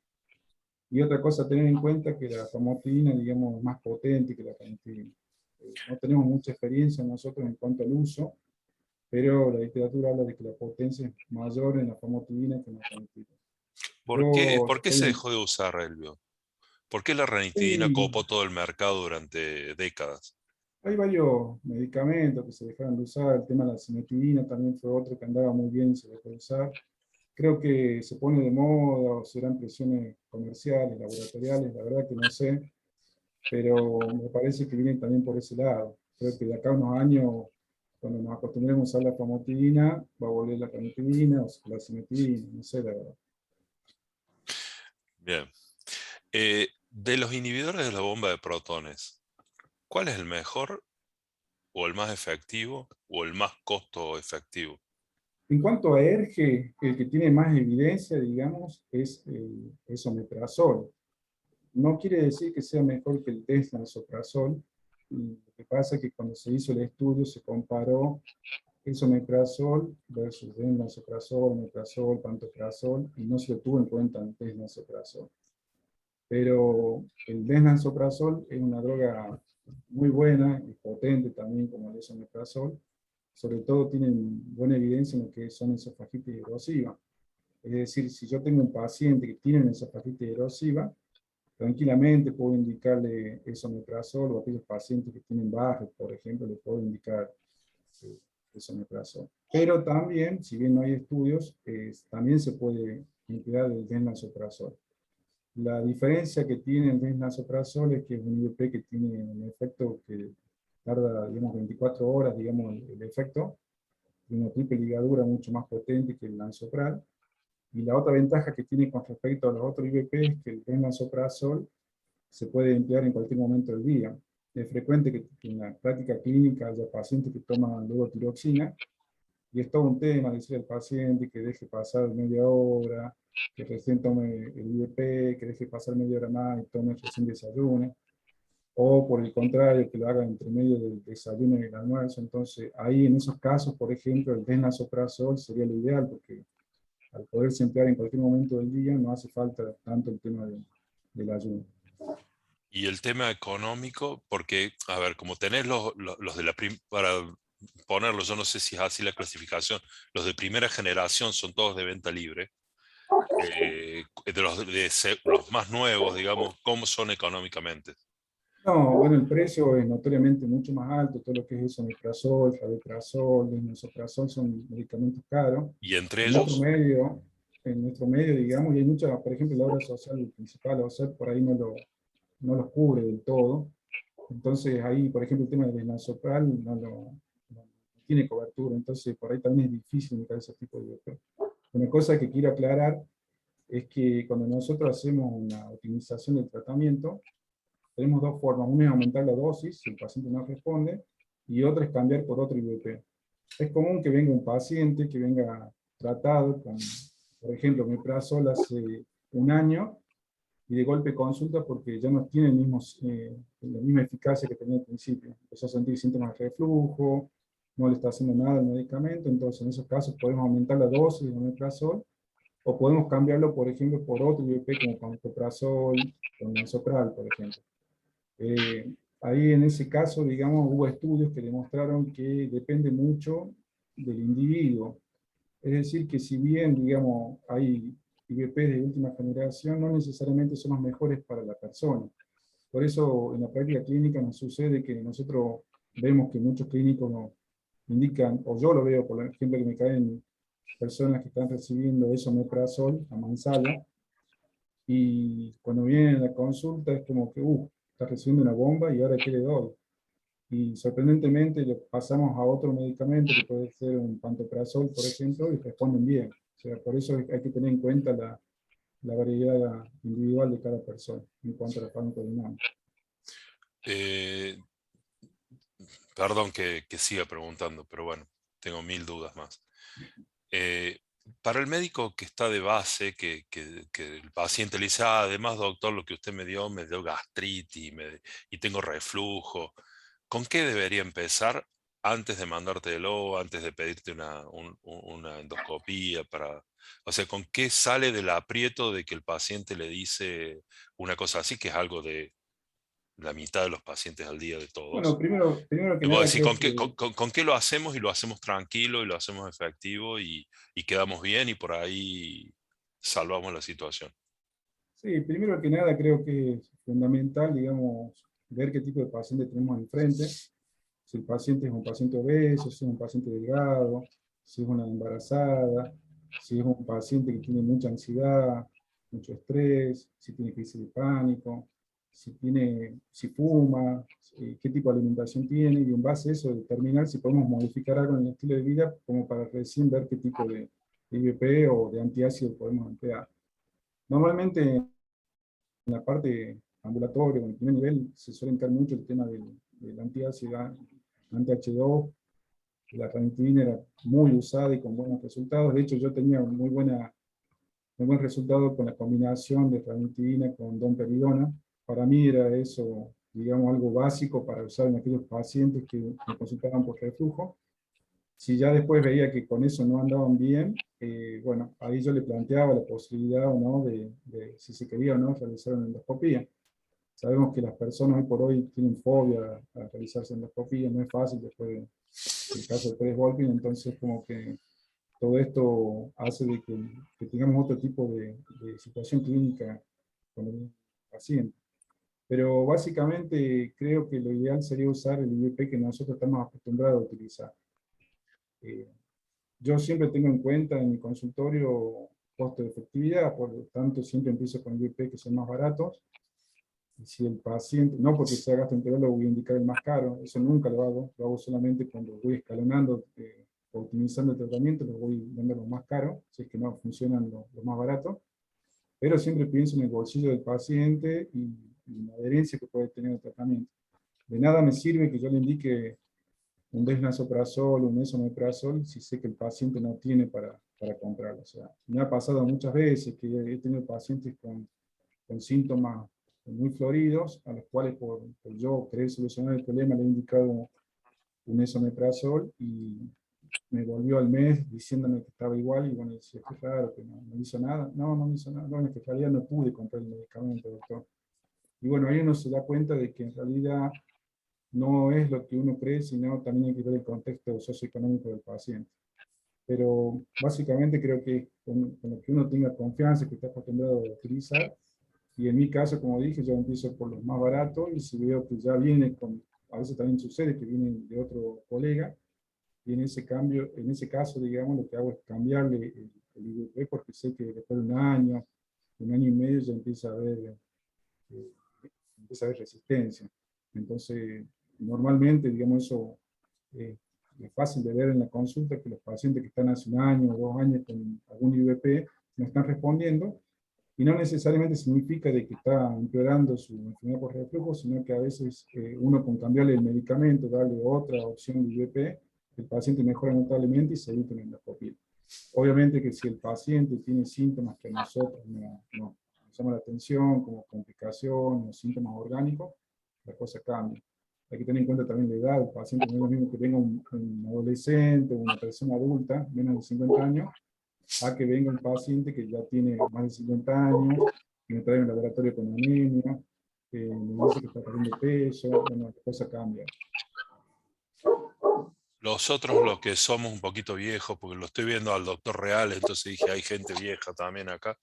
Y otra cosa a tener en cuenta que la famotidina, digamos, es más potente que la ranitidina. No tenemos mucha experiencia nosotros en cuanto al uso, pero la literatura habla de que la potencia es mayor en la famotidina que en la ranitidina. Yo ¿Por qué se estoy, dejó de usar, Elvio? ¿Por qué la ranitidina sí, copó todo el mercado durante décadas? hay varios medicamentos que se dejaron de usar, el tema de la cimetidina también fue otro que andaba muy bien y se dejó de usar. Creo que se pone de moda o serán presiones comerciales, laboratoriales, la verdad que no sé, pero me parece que vienen también por ese lado. Creo que de acá a unos años, cuando nos acostumbremos a usar la famotidina, va a volver la ranitidina o la cimetidina, no sé la verdad. Bien. De los inhibidores de la bomba de protones, ¿cuál es el mejor o el más efectivo o el más costo efectivo? En cuanto a ERGE, el que tiene más evidencia, digamos, es el esomeprazol. No quiere decir que sea mejor que el desnansoprazol. Lo que pasa es que cuando se hizo el estudio se comparó esomeprazol versus desnansoprazol, omeprazol, pantoprazol, y no se lo tuvo en cuenta el desnansoprazol. Pero el desnansoprazol es una droga muy buena y potente también como el esomeprazol. Sobre todo tienen buena evidencia en lo que son esofagitis erosiva. Es decir, si yo tengo un paciente que tiene una esofagitis erosiva, tranquilamente puedo indicarle esomeprazol o a aquellos pacientes que tienen Barrett, por ejemplo, le puedo indicar esomeprazol. Pero también, si bien no hay estudios, también se puede emplear el desnansoprazol. La diferencia que tiene el desnansoprazol es que es un IVP que tiene un efecto que tarda, digamos, 24 horas, digamos, el efecto, tiene una triple ligadura mucho más potente que el lansopral. Y la otra ventaja que tiene con respecto a los otros IVP es que el desnansoprazol se puede emplear en cualquier momento del día. Es frecuente que en la práctica clínica haya pacientes que toman levotiroxina y es todo un tema decirle al paciente que deje pasar media hora, que recién tome el IVP, que deje pasar media hora más y tome recién desayuno. o por el contrario, que lo haga entre medio del desayuno y el almuerzo. Entonces, ahí en esos casos, por ejemplo, el desnasoprasol sería lo ideal, porque al poderse emplear en cualquier momento del día, no hace falta tanto el tema del ayuno. Y el tema económico, porque, a ver, como tenés los de para ponerlos, yo no sé si es así la clasificación, los de primera generación son todos de venta libre. Los más nuevos, digamos, ¿cómo son económicamente? No, bueno, el precio es notoriamente mucho más alto, todo lo que es esomeprazol, rabeprazol, desnasoprasol son medicamentos caros. Y entre En nuestro ellos, medio, digamos, y hay muchas, por ejemplo, la obra social principal, o sea, por ahí no los cubre del todo. Entonces ahí, por ejemplo, el tema del desnasoprasol no tiene cobertura, entonces por ahí también es difícil meter ese tipo de IVP. Una cosa que quiero aclarar es que cuando nosotros hacemos una optimización del tratamiento, tenemos dos formas. Una es aumentar la dosis, si el paciente no responde, y otra es cambiar por otro IVP. Es común que venga un paciente que venga tratado con, por ejemplo, omeprazol hace un año, y de golpe consulta porque ya no tiene la misma eficacia que tenía al principio. Empezó a sentir síntomas de reflujo, no le está haciendo nada el medicamento, entonces en esos casos podemos aumentar la dosis de omeprazol, o podemos cambiarlo, por ejemplo, por otro IVP como pantoprazol o mesopral, por ejemplo. Eh, Ahí en ese caso, digamos, hubo estudios que demostraron que depende mucho del individuo. Es decir, que si bien, digamos, hay IVP de última generación, no necesariamente son los mejores para la persona. Por eso, en la práctica clínica nos sucede que nosotros vemos que muchos clínicos nos indican, o yo lo veo, por ejemplo, que me caen personas que están recibiendo esomeprazol, a mansalva, y cuando vienen a la consulta es como que, está recibiendo una bomba y ahora qué le doy. Y sorprendentemente le pasamos a otro medicamento que puede ser un pantoprazol, por ejemplo, y responden bien. O sea, por eso hay que tener en cuenta la variedad individual de cada persona en cuanto a la farmacodinámica. eh, perdón que siga preguntando, pero bueno, tengo 1000 dudas más. Eh, para el médico que está de base, que el paciente le dice, además, doctor, lo que usted me dio gastritis y tengo reflujo, ¿con qué debería empezar antes de mandártelo, antes de pedirte una endoscopía? O sea, ¿con qué sale del aprieto de que el paciente le dice una cosa así, que es algo de la mitad de los pacientes al día de Bueno, todos? primero que Y vos nada decís, creo ¿con que, qué, con qué lo hacemos? Y lo hacemos tranquilo y lo hacemos efectivo y quedamos bien y por ahí salvamos la situación. sí, primero que nada creo que es fundamental, digamos, ver qué tipo de paciente tenemos enfrente. Si el paciente es un paciente obeso, si es un paciente delgado, si es una embarazada, si es un paciente que tiene mucha ansiedad, mucho estrés, si tiene crisis de pánico, si fuma, qué tipo de alimentación tiene, y en base a eso determinar si podemos modificar algo en el estilo de vida como para recién ver qué tipo de IVP o de antiácido podemos emplear. Normalmente en la parte ambulatoria, en el primer nivel, se suele entrar mucho el tema del antiácido, anti-H2. La ranitidina era muy usada y con buenos resultados. De hecho, yo tenía muy buen resultado con la combinación de ranitidina con domperidona. Para mí era eso, digamos, algo básico para usar en aquellos pacientes que me consultaban por reflujo. Si ya después veía que con eso no andaban bien, bueno, ahí yo le planteaba la posibilidad o no de si se quería o no realizar una endoscopía. Sabemos que las personas hoy por hoy tienen fobia a realizarse endoscopía, no es fácil después del caso de Pérez Volpin, entonces como que todo esto hace de que tengamos otro tipo de situación clínica con el paciente. Pero básicamente creo que lo ideal sería usar el IVP que nosotros estamos acostumbrados a utilizar. Eh, yo siempre tengo en cuenta en mi consultorio costo de efectividad, por lo tanto siempre empiezo con IVP que son más baratos. Y si el paciente, no porque sea gastroenterólogo voy a indicar el más caro, eso nunca lo hago solamente cuando voy escalonando, optimizando el tratamiento, lo voy dando lo más caro, si es que no funcionan los más baratos, pero siempre pienso en el bolsillo del paciente y la adherencia que puede tener el tratamiento. De nada me sirve que yo le indique un desnasoprasol, un esomeprazol, si sé que el paciente no tiene para comprarlo. O sea, me ha pasado muchas veces que he tenido pacientes con síntomas muy floridos, a los cuales por yo querer solucionar el problema le he indicado un esomeprazol y me volvió al mes diciéndome que estaba igual y bueno, decía, qué raro, que no hizo nada. No me hizo nada. Bueno, es que en realidad no pude comprar el medicamento, doctor. Y bueno, ahí uno se da cuenta de que en realidad no es lo que uno cree, sino también hay que ver el contexto socioeconómico del paciente. Pero básicamente creo que con lo que uno tenga confianza, que está acostumbrado a utilizar, y en mi caso, como dije, yo empiezo por los más baratos y si veo que ya viene con, a veces también sucede que vienen de otro colega, y en ese cambio, en ese caso, digamos, lo que hago es cambiarle el IVP porque sé que después de un año y medio ya eh, empieza a haber resistencia. Entonces, normalmente, digamos, eso eh, es fácil de ver en la consulta que los pacientes que están hace un año o 2 años con algún IVP no están respondiendo, y no necesariamente significa de que está empeorando su enfermedad por reflujo, sino que a veces uno con cambiarle el medicamento, darle otra opción de IVP, el paciente mejora notablemente y se evita una endoscopia. Obviamente que si el paciente tiene síntomas que a nosotros nos llama la atención, como complicación o síntomas orgánicos, la cosa cambia. Hay que tener en cuenta también la edad del paciente, no es lo mismo que venga un adolescente o una persona adulta, menos de 50 años, a que venga un paciente que ya tiene más de 50 años, que me trae un laboratorio con anemia, que me dice que está perdiendo peso, bueno, la cosa cambia. Los otros, los que somos un poquito viejos, porque lo estoy viendo al doctor Real, entonces dije, hay gente vieja también acá.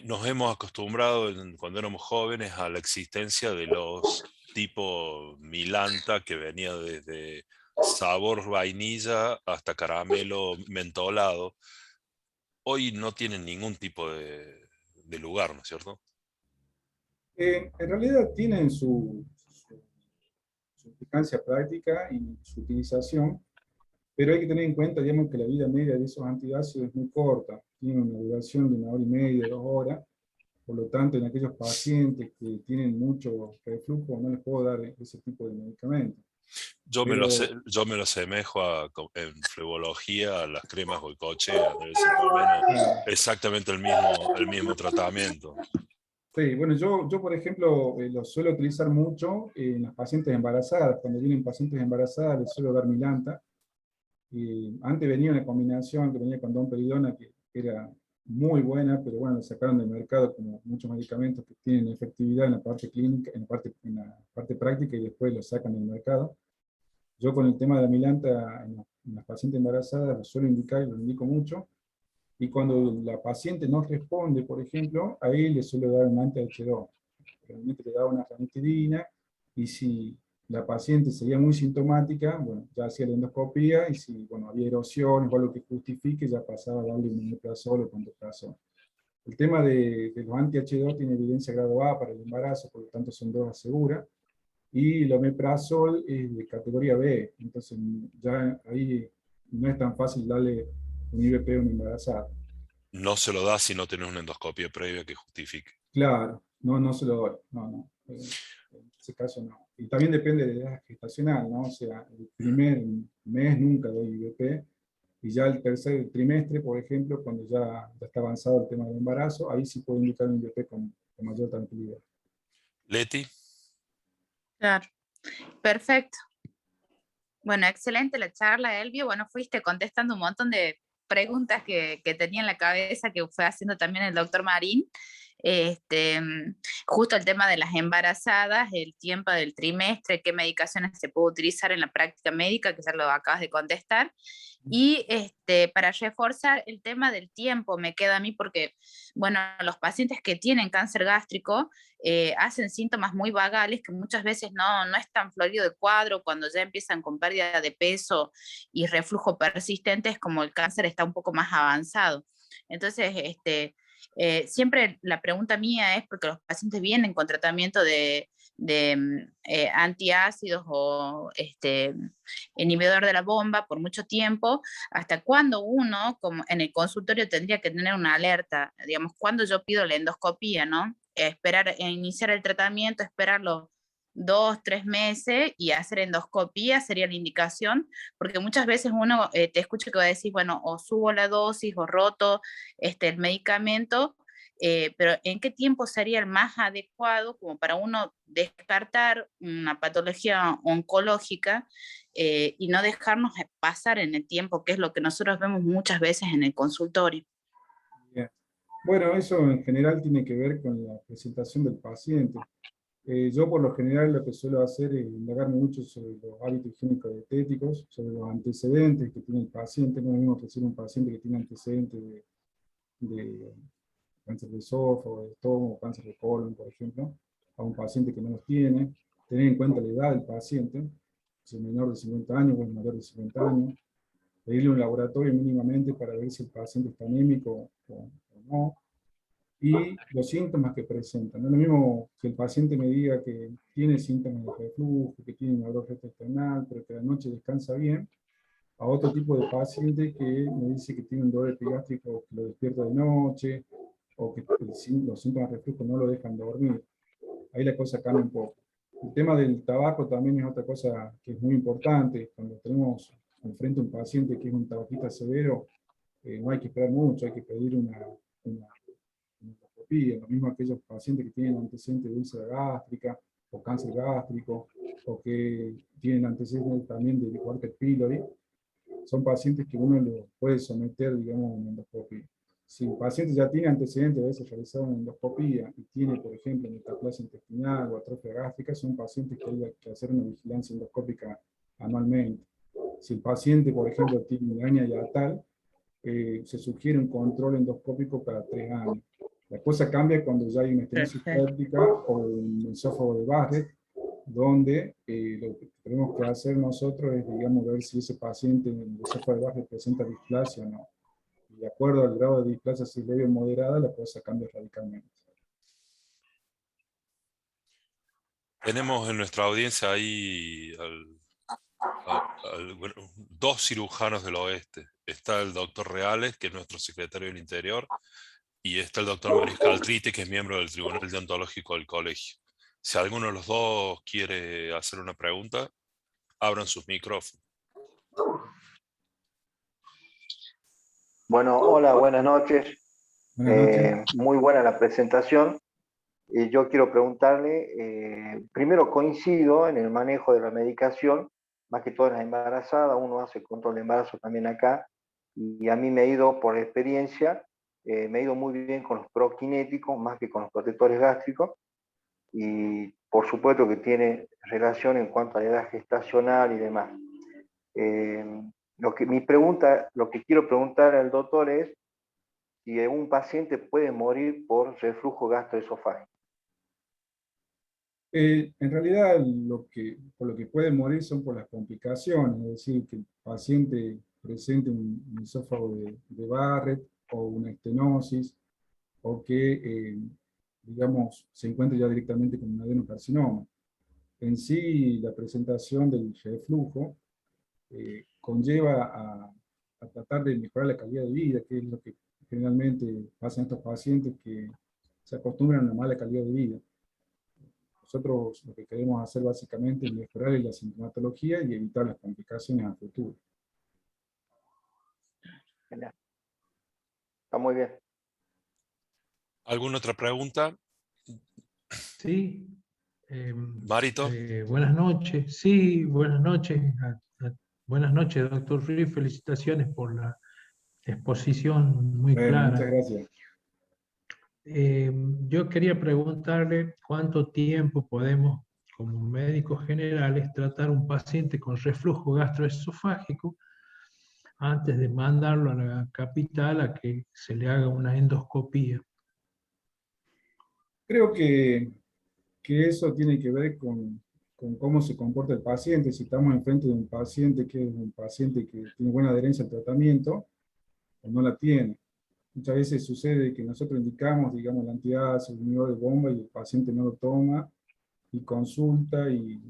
Nos hemos acostumbrado cuando éramos jóvenes a la existencia de los tipo Milanta, que venía desde sabor vainilla hasta caramelo mentolado. Hoy no tienen ningún tipo de lugar, ¿no es cierto? En realidad tienen su eficacia práctica y su utilización, pero hay que tener en cuenta, digamos, que la vida media de esos antiácidos es muy corta, tiene una duración de 1 hora y media, 2 horas. Por lo tanto, en aquellos pacientes que tienen mucho reflujo, no les puedo dar ese tipo de medicamentos. Pero, Yo me lo asemejo en flebología a las cremas Goicoechea, debe ser más o menos exactamente el mismo tratamiento. sí, bueno, yo por ejemplo, lo suelo utilizar mucho en las pacientes embarazadas. Cuando vienen pacientes embarazadas, les suelo dar Milanta. Y antes venía una combinación que venía con domperidona, que era muy buena, pero bueno, la sacaron del mercado como muchos medicamentos que tienen efectividad en la parte clínica, en la parte práctica, y después lo sacan del mercado. Yo con el tema de la Milanta en las pacientes embarazadas lo suelo indicar y lo indico mucho. Y cuando la paciente no responde, por ejemplo, ahí le suelo dar un anti-H2. Realmente le daba una ranitidina, y si la paciente seguía muy sintomática, bueno, ya hacía la endoscopía, y si bueno, había erosiones o algo que justifique, ya pasaba a darle un omeprazol o pantoprazol. El tema de los anti-H2 tiene evidencia grado A para el embarazo, por lo tanto son drogas seguras, y el omeprazol es de categoría B, entonces ya ahí no es tan fácil darle un IVP a una embarazada. No se lo da si no tenés una endoscopia previa que justifique. Claro, no se lo doy, no. En ese caso no. Y también depende de la edad gestacional, ¿no? O sea, el primer mes nunca doy IVP, y ya el tercer trimestre, por ejemplo, cuando ya está avanzado el tema del embarazo, ahí sí puedo indicar un IVP con mayor tranquilidad. Leti, Claro, perfecto. Bueno, excelente la charla, Elvio. Bueno, fuiste contestando un montón de preguntas que tenía en la cabeza, que fue haciendo también el doctor Marín. Justo el tema de las embarazadas, el tiempo del trimestre, qué medicaciones se puede utilizar en la práctica médica, que ya lo acabas de contestar. Y para reforzar el tema del tiempo, me queda a mí porque, bueno, los pacientes que tienen cáncer gástrico hacen síntomas muy vagales que muchas veces no es tan florido de cuadro. Cuando ya empiezan con pérdida de peso y reflujo persistente, es como el cáncer está un poco más avanzado. Entonces, siempre la pregunta mía es, porque los pacientes vienen con tratamiento de antiácidos o inhibidor de la bomba por mucho tiempo, ¿hasta cuándo uno, como en el consultorio, tendría que tener una alerta? Digamos, cuando yo pido la endoscopía, ¿no? Esperar, iniciar el tratamiento, esperar los 2, 3 meses y hacer endoscopía sería la indicación, porque muchas veces uno te escucha que va a decir, bueno, o subo la dosis o roto el medicamento, pero ¿en qué tiempo sería el más adecuado como para uno descartar una patología oncológica y no dejarnos pasar en el tiempo, que es lo que nosotros vemos muchas veces en el consultorio? Bien. Bueno, eso en general tiene que ver con la presentación del paciente. Yo por lo general lo que suelo hacer es indagar mucho sobre los hábitos higiénicos dietéticos, sobre los antecedentes que tiene el paciente. No es lo mismo recibir un paciente que tiene antecedentes de cáncer de esófago, de estómago, cáncer de colon, por ejemplo, a un paciente que no los tiene. Tener en cuenta la edad del paciente, si es menor de 50 años o es mayor de 50 años. Pedirle un laboratorio mínimamente para ver si el paciente está anémico o no, y los síntomas que presentan. No es lo mismo que el paciente me diga que tiene síntomas de reflujo, que tiene un dolor gastrointestinal, pero que a la noche descansa bien, a otro tipo de paciente que me dice que tiene un dolor epigástrico que lo despierta de noche, o que los síntomas de reflujo no lo dejan dormir. Ahí la cosa cambia un poco. El tema del tabaco también es otra cosa que es muy importante. Cuando tenemos enfrente un paciente que es un tabaquista severo, no hay que esperar mucho, hay que pedir una endoscopía. Lo mismo aquellos pacientes que tienen antecedentes de úlcera gástrica o cáncer gástrico, o que tienen antecedentes también de Barker pylori, son pacientes que uno lo puede someter, digamos, a una endoscopía. Si el paciente ya tiene antecedentes de haberse realizado una endoscopía y tiene, por ejemplo, metaplasia intestinal o atrofia gástrica, son pacientes que hay que hacer una vigilancia endoscópica anualmente. Si el paciente, por ejemplo, tiene migraña hiatal, se sugiere un control endoscópico cada 3 años. La cosa cambia cuando ya hay una estenosis péptica o un esófago de Barrett, donde lo que tenemos que hacer nosotros es, digamos, ver si ese paciente en el esófago de Barrett presenta displasia o no. Y de acuerdo al grado de displasia, si es leve o moderada, la cosa cambia radicalmente. Tenemos en nuestra audiencia ahí bueno, dos cirujanos del oeste. Está el doctor Reales, que es nuestro secretario del Interior, y está el doctor Mariscal Trite, que es miembro del Tribunal Deontológico del Colegio. Si alguno de los dos quiere hacer una pregunta, abran sus micrófonos. Bueno, hola, buenas noches. Buenas noches. Muy buena la presentación. Yo quiero preguntarle, primero coincido en el manejo de la medicación, más que todo en la embarazada, uno hace control de embarazo también acá, y a mí me ha ido por experiencia, me ha ido muy bien con los prokinéticos, más que con los protectores gástricos, y por supuesto que tiene relación en cuanto a la edad gestacional y demás. Lo que quiero preguntar al doctor es si un paciente puede morir por reflujo gastroesofágico. En realidad, por lo que puede morir son por las complicaciones, es decir, que el paciente presente un esófago de Barrett o una estenosis, o que, digamos, se encuentre ya directamente con un adenocarcinoma. En sí, la presentación del reflujo conlleva a tratar de mejorar la calidad de vida, que es lo que generalmente pasa en estos pacientes que se acostumbran a una mala calidad de vida. Nosotros lo que queremos hacer básicamente es mejorar la sintomatología y evitar las complicaciones a futuro. Genial. Está muy bien. ¿Alguna otra pregunta? Sí. Marito. Buenas noches. Sí, buenas noches. Buenas noches, doctor Ruiz. Felicitaciones por la exposición muy Bueno, clara. muchas gracias. Yo quería preguntarle cuánto tiempo podemos, como médicos generales, tratar un paciente con reflujo gastroesofágico antes de mandarlo a la capital a que se le haga una endoscopía. Creo que eso tiene que ver con cómo se comporta el paciente. Si estamos enfrente de un paciente que es un paciente que tiene buena adherencia al tratamiento o no la tiene. Muchas veces sucede que nosotros indicamos, digamos, la antiácido, el nivel de bomba y el paciente no lo toma y consulta y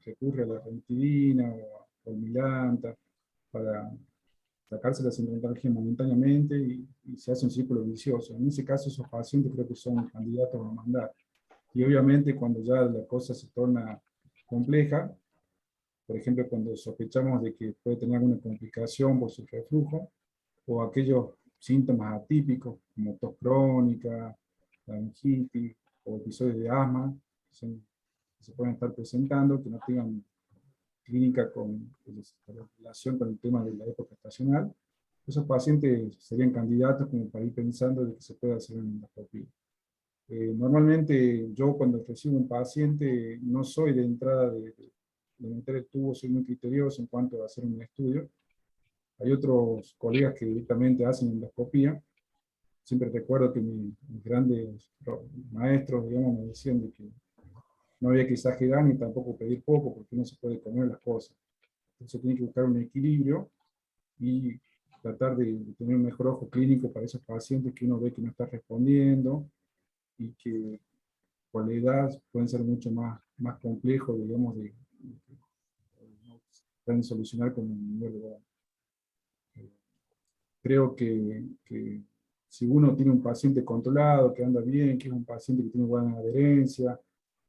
recurre a la ranitidina o al Milanta para sacarse la sintomatología momentáneamente y se hace un círculo vicioso. En ese caso, esos pacientes creo que son candidatos a mandar. Y obviamente cuando ya la cosa se torna compleja, por ejemplo, cuando sospechamos de que puede tener alguna complicación por su reflujo, o aquellos síntomas atípicos como tos crónica, laringitis o episodios de asma que se pueden estar presentando, que no tengan clínica con relación con el tema de la época estacional. Esos pacientes serían candidatos como para ir pensando de que se puede hacer una endoscopia. Normalmente yo cuando recibo un paciente no soy de entrada de meter el tubo, soy muy criterioso en cuanto a hacer un estudio. Hay otros colegas que directamente hacen endoscopía. Siempre recuerdo que mis grandes maestros, digamos, me decían de que no había que exagerar ni tampoco pedir poco, porque no se puede comer las cosas. Entonces tiene que buscar un equilibrio y tratar de tener un mejor ojo clínico para esos pacientes que uno ve que no está respondiendo y que por la edad pueden ser mucho más complejos, digamos, de no pueden solucionar con un nivel de creo que si uno tiene un paciente controlado, que anda bien, que es un paciente que tiene buena adherencia,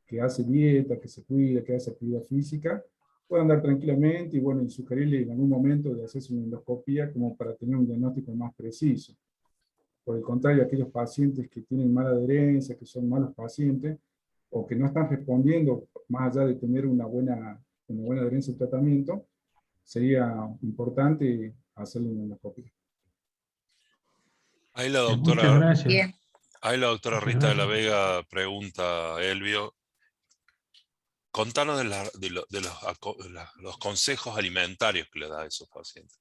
que hace dieta, que se cuida, que hace actividad física, puede andar tranquilamente y bueno, y sugerirle en algún momento de hacerse una endoscopia como para tener un diagnóstico más preciso. Por el contrario, aquellos pacientes que tienen mala adherencia, que son malos pacientes, o que no están respondiendo, más allá de tener una buena adherencia al tratamiento, sería importante hacerle una endoscopia. Ahí la Muchas doctora, gracias. Bien. ahí la doctora Muchas Rita de la gracias. Vega pregunta a Elvio, contanos los consejos alimentarios que le da a esos pacientes.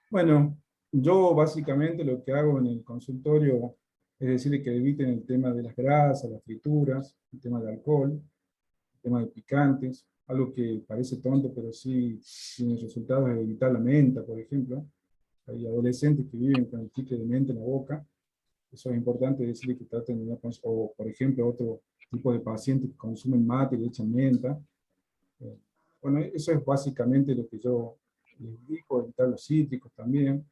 Bueno, yo básicamente lo que hago en el consultorio es decirle que eviten el tema de las grasas, las frituras, el tema del alcohol, el tema de picantes, algo que parece tonto, pero sí tiene resultados de evitar la menta, por ejemplo. Hay adolescentes que viven con el chicle de menta en la boca. Eso es importante decirle que traten de no o por ejemplo, otro tipo de pacientes que consumen mate y le echan menta. Bueno, eso es básicamente lo que yo les digo, evitar los cítricos también.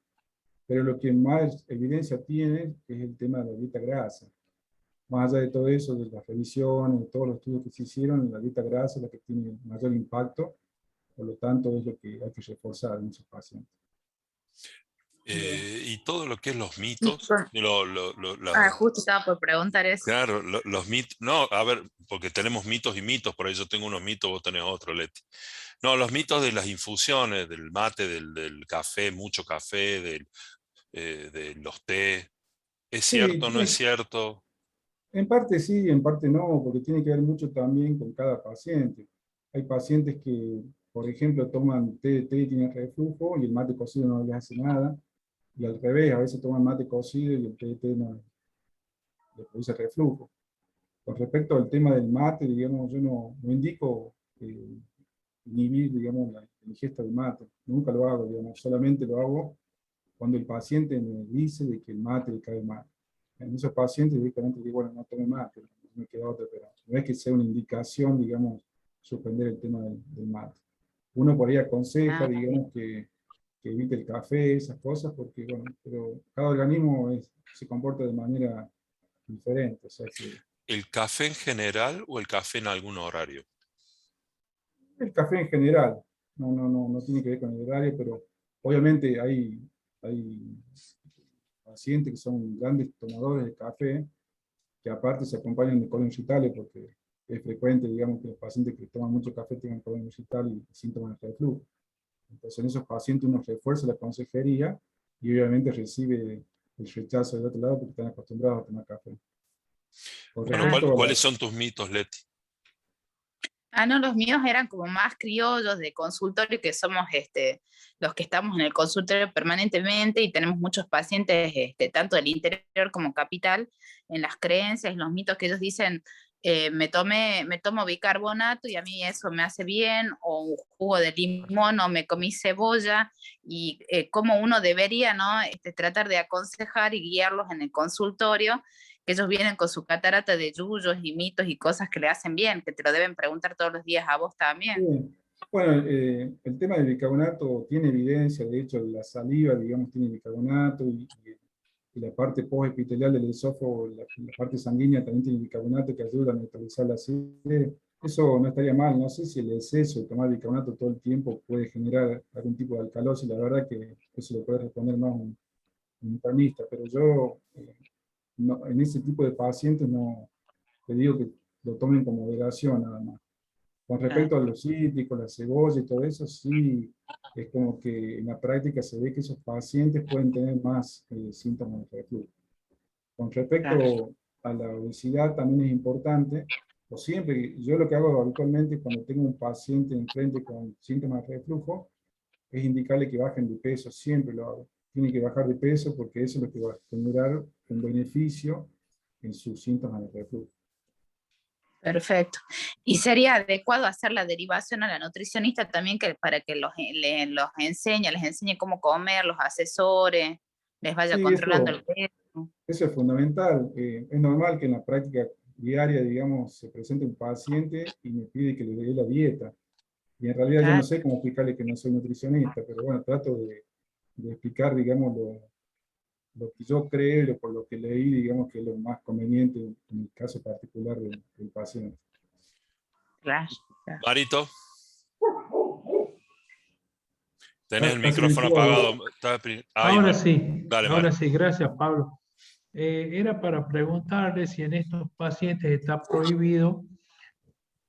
Pero lo que más evidencia tiene es el tema de la dieta grasa. Más allá de todo eso, de las revisiones, de todos los estudios que se hicieron, la dieta grasa es la que tiene mayor impacto, por lo tanto es lo que hay que reforzar en esos pacientes. Y todo lo que es los Y mitos, con- justo estaba por preguntar eso. claro, los mitos, no, a ver, porque tenemos mitos y mitos, por ahí yo tengo unos mitos, vos tenés otro, Leti. No, los mitos de las infusiones, del mate, del café, mucho café, de los té. ¿Es Sí, cierto o no es cierto? en parte sí, en parte no, porque tiene que ver mucho también con cada paciente. Hay pacientes que, por ejemplo, toman té de té y tienen reflujo y el mate cocido no les hace nada. Y al revés, a veces toman mate cocido y el té de té no les produce reflujo. Con respecto al tema del mate, digamos, yo no indico inhibir, digamos, la ingesta del mate. Nunca lo hago, digamos, solamente lo hago cuando el paciente me dice de que el mate le cae mal. En esos pacientes directamente digo, bueno, no tome mate, no me queda otra, pero no es que sea una indicación, digamos, suspender el tema del mate. Uno por ahí aconseja, Ah, digamos, que evite el café, esas cosas, porque, bueno, pero cada organismo se comporta de manera diferente, o sea que ¿El café en general o el café en algún horario? el café en general, no tiene que ver con el horario, pero obviamente hay pacientes que son grandes tomadores de café, que aparte se acompañan de colon irritable, porque es frecuente, digamos, que los pacientes que toman mucho café tengan colon irritable y síntomas de reflujo. Entonces en esos pacientes uno refuerza la consejería y obviamente recibe el rechazo del otro lado porque están acostumbrados a tomar café. Con Bueno, ah, respecto a ¿cuáles la, son tus mitos, Leti? no, los míos eran como más criollos de consultorio, que somos los que estamos en el consultorio permanentemente y tenemos muchos pacientes, tanto del interior como capital, en las creencias, los mitos que ellos dicen, me tomo bicarbonato y a mí eso me hace bien, o un jugo de limón, o me comí cebolla, y cómo uno debería, ¿no? Tratar de aconsejar y guiarlos en el consultorio, que ellos vienen con su catarata de yuyos y mitos y cosas que le hacen bien, que te lo deben preguntar todos los días a vos también. sí, bueno, el tema del bicarbonato tiene evidencia, de hecho la saliva, digamos, tiene bicarbonato y la parte postepitelial del esófago, la parte sanguínea también tiene bicarbonato que ayuda a neutralizar la acidez. Eso no estaría mal, no sé si el exceso de tomar bicarbonato todo el tiempo puede generar algún tipo de alcalosis, la verdad que eso lo puede responder más un internista, pero yo en ese tipo de pacientes no, te digo que lo tomen con moderación nada más. Con respecto a los cítricos, la cebolla y todo eso, sí, es como que en la práctica se ve que esos pacientes pueden tener más síntomas de reflujo. Con respecto a la obesidad también es importante, o siempre, yo lo que hago habitualmente cuando tengo un paciente enfrente con síntomas de reflujo, es indicarle que bajen de peso, siempre lo hago. Tiene que bajar de peso porque eso es lo que va a generar un beneficio en sus síntomas de reflujo. Perfecto. ¿Y sería adecuado hacer la derivación a la nutricionista también para que los les enseñe cómo comer, los asesore, les vaya Sí, controlando el peso? eso es fundamental. Es normal que en la práctica diaria, digamos, se presente un paciente y me pide que le dé la dieta. Y en realidad yo no sé cómo explicarle que no soy nutricionista, pero bueno, trato de explicar, digamos, lo que yo creo y por lo que leí, digamos, que es lo más conveniente en el caso particular del paciente. Claro. Marito, tenés el Casi micrófono todo. apagado. Ahí, Ahora sí, dale, ahora Mari. sí, gracias Pablo. Era para preguntarle si en estos pacientes está prohibido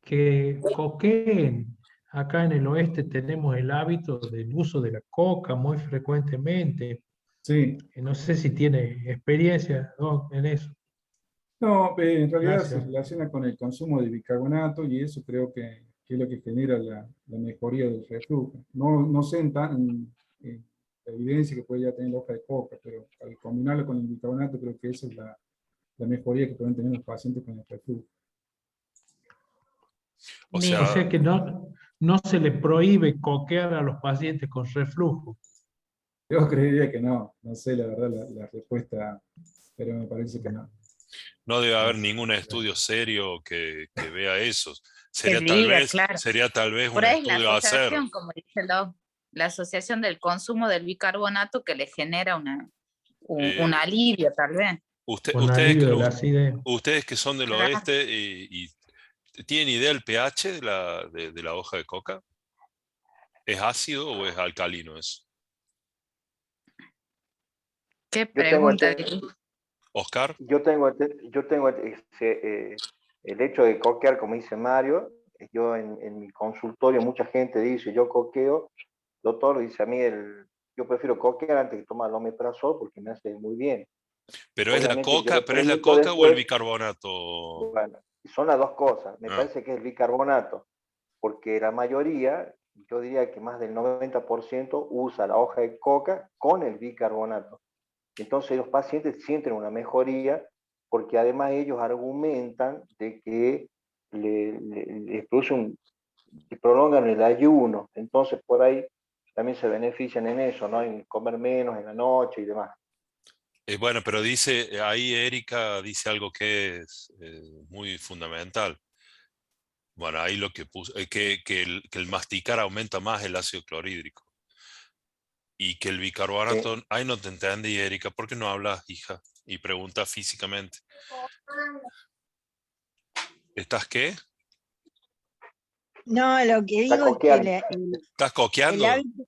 que coqueen. Acá en el oeste tenemos el hábito del uso de la coca muy frecuentemente. Sí. No sé si tiene experiencia, ¿no?, en eso. No, en realidad se Gracias. relaciona con el consumo de bicarbonato y eso creo que es lo que genera la mejoría del reflujo. No sé la evidencia que puede ya tener la hoja de coca, pero al combinarlo con el bicarbonato creo que esa es la mejoría que pueden tener los pacientes con el reflujo. O Bien. O sea, sea que no se le prohíbe coquear a los pacientes con reflujo. Yo creería que no sé la verdad la respuesta, pero me parece que no. no debe haber ningún estudio serio que vea eso. Que diga, claro. Sería tal vez Por un ahí es la estudio a hacer. asociación, como dice el doc, la asociación del consumo del bicarbonato que le genera un alivio, tal vez. Con alivio de la acidez. Ustedes que son del Claro. oeste y ¿tienen idea del pH de la hoja de coca? ¿Es ácido o es alcalino eso? ¿Qué Yo tengo pregunta? ¿Oscar? Yo tengo el hecho de coquear, como dice Mario. Yo en mi consultorio, mucha gente dice, yo coqueo. Doctor, dice a mí, yo prefiero coquear antes que tomar el omeprazol porque me hace muy bien. ¿Pero es la Obviamente yo coca, le pero es la pregunto coca o el después, bicarbonato? bueno, son las dos cosas. Me Ah, parece que es el bicarbonato, porque la mayoría, yo diría que más del 90% usa la hoja de coca con el bicarbonato. Entonces los pacientes sienten una mejoría porque además ellos argumentan de que les produce prolongan el ayuno. Entonces por ahí también se benefician en eso, ¿no? En comer menos en la noche y demás. bueno, pero dice, ahí Erika dice algo que es muy fundamental. Bueno, ahí lo que puso, que el masticar aumenta más el ácido clorhídrico. Y que el bicarbonato, Sí. ay, no te entendí, Erika, ¿por qué no hablas, hija? Y pregunta físicamente. ¿Estás qué? No, lo que Está digo es que coqueando. ¿Estás el coqueando? hábito.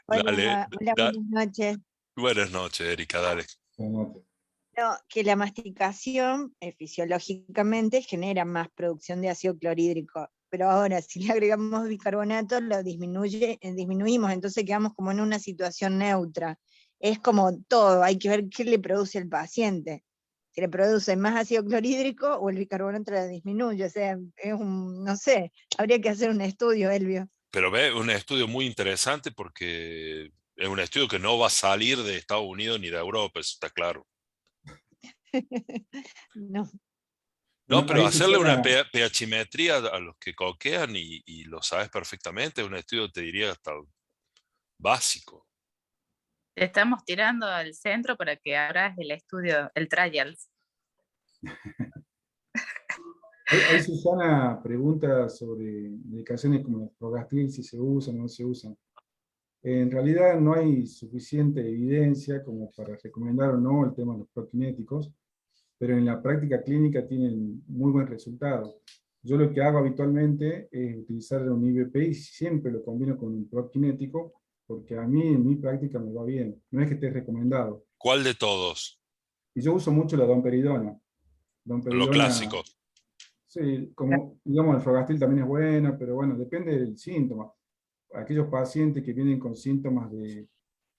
Dale, Hola, buenas noches. buenas noches, Erika, dale. No, que la masticación fisiológicamente genera más producción de ácido clorhídrico, pero ahora si le agregamos bicarbonato lo disminuimos, entonces quedamos como en una situación neutra. Es como todo, hay que ver qué le produce el paciente. Si le produce más ácido clorhídrico o el bicarbonato la disminuye, o sea, no sé, habría que hacer un estudio, Elvio. Pero ve, un estudio muy interesante porque es un estudio que no va a salir de Estados Unidos ni de Europa, eso está claro. No. No, Bueno, pero ahí hacerle una Susana, pHimetría a los que coquean y lo sabes perfectamente, es un estudio, te diría, hasta básico. Te estamos tirando al centro para que hagas el estudio, el trials. ahí Susana pregunta sobre medicaciones como el Progastril, si se usan o no se usan. En realidad no hay suficiente evidencia como para recomendar o no el tema de los prokinéticos, pero en la práctica clínica tienen muy buen resultado. Yo lo que hago habitualmente es utilizar un IVP y siempre lo combino con un prokinético porque a mí en mi práctica me va bien, no es que esté recomendado. ¿Cuál de todos? Y yo uso mucho la domperidona. Lo Domperidona, clásico. sí, como, digamos, el Rogastil también es buena, pero bueno, depende del síntoma. Aquellos pacientes que vienen con síntomas de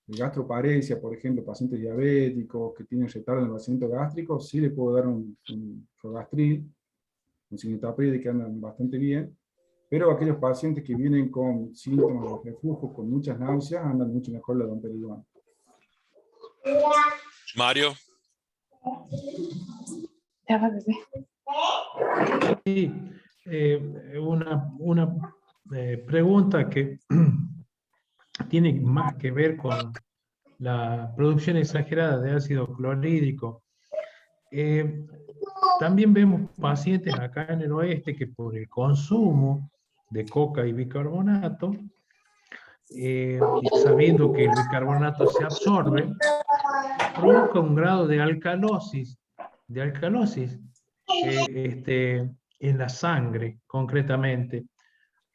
gastroparesia, por ejemplo, pacientes diabéticos que tienen retardo en el vaciamiento gástrico, sí le puedo dar un Rogastril, un cimetaprid que andan bastante bien, pero aquellos pacientes que vienen con síntomas de reflujo, con muchas náuseas, andan mucho mejor la domperidona. Mario. Ya va, bebé. Sí, una pregunta que tiene más que ver con la producción exagerada de ácido clorhídrico. También vemos pacientes acá en el oeste que por el consumo de coca y bicarbonato, y sabiendo que el bicarbonato se absorbe, provoca un grado de alcalosis en la sangre, concretamente.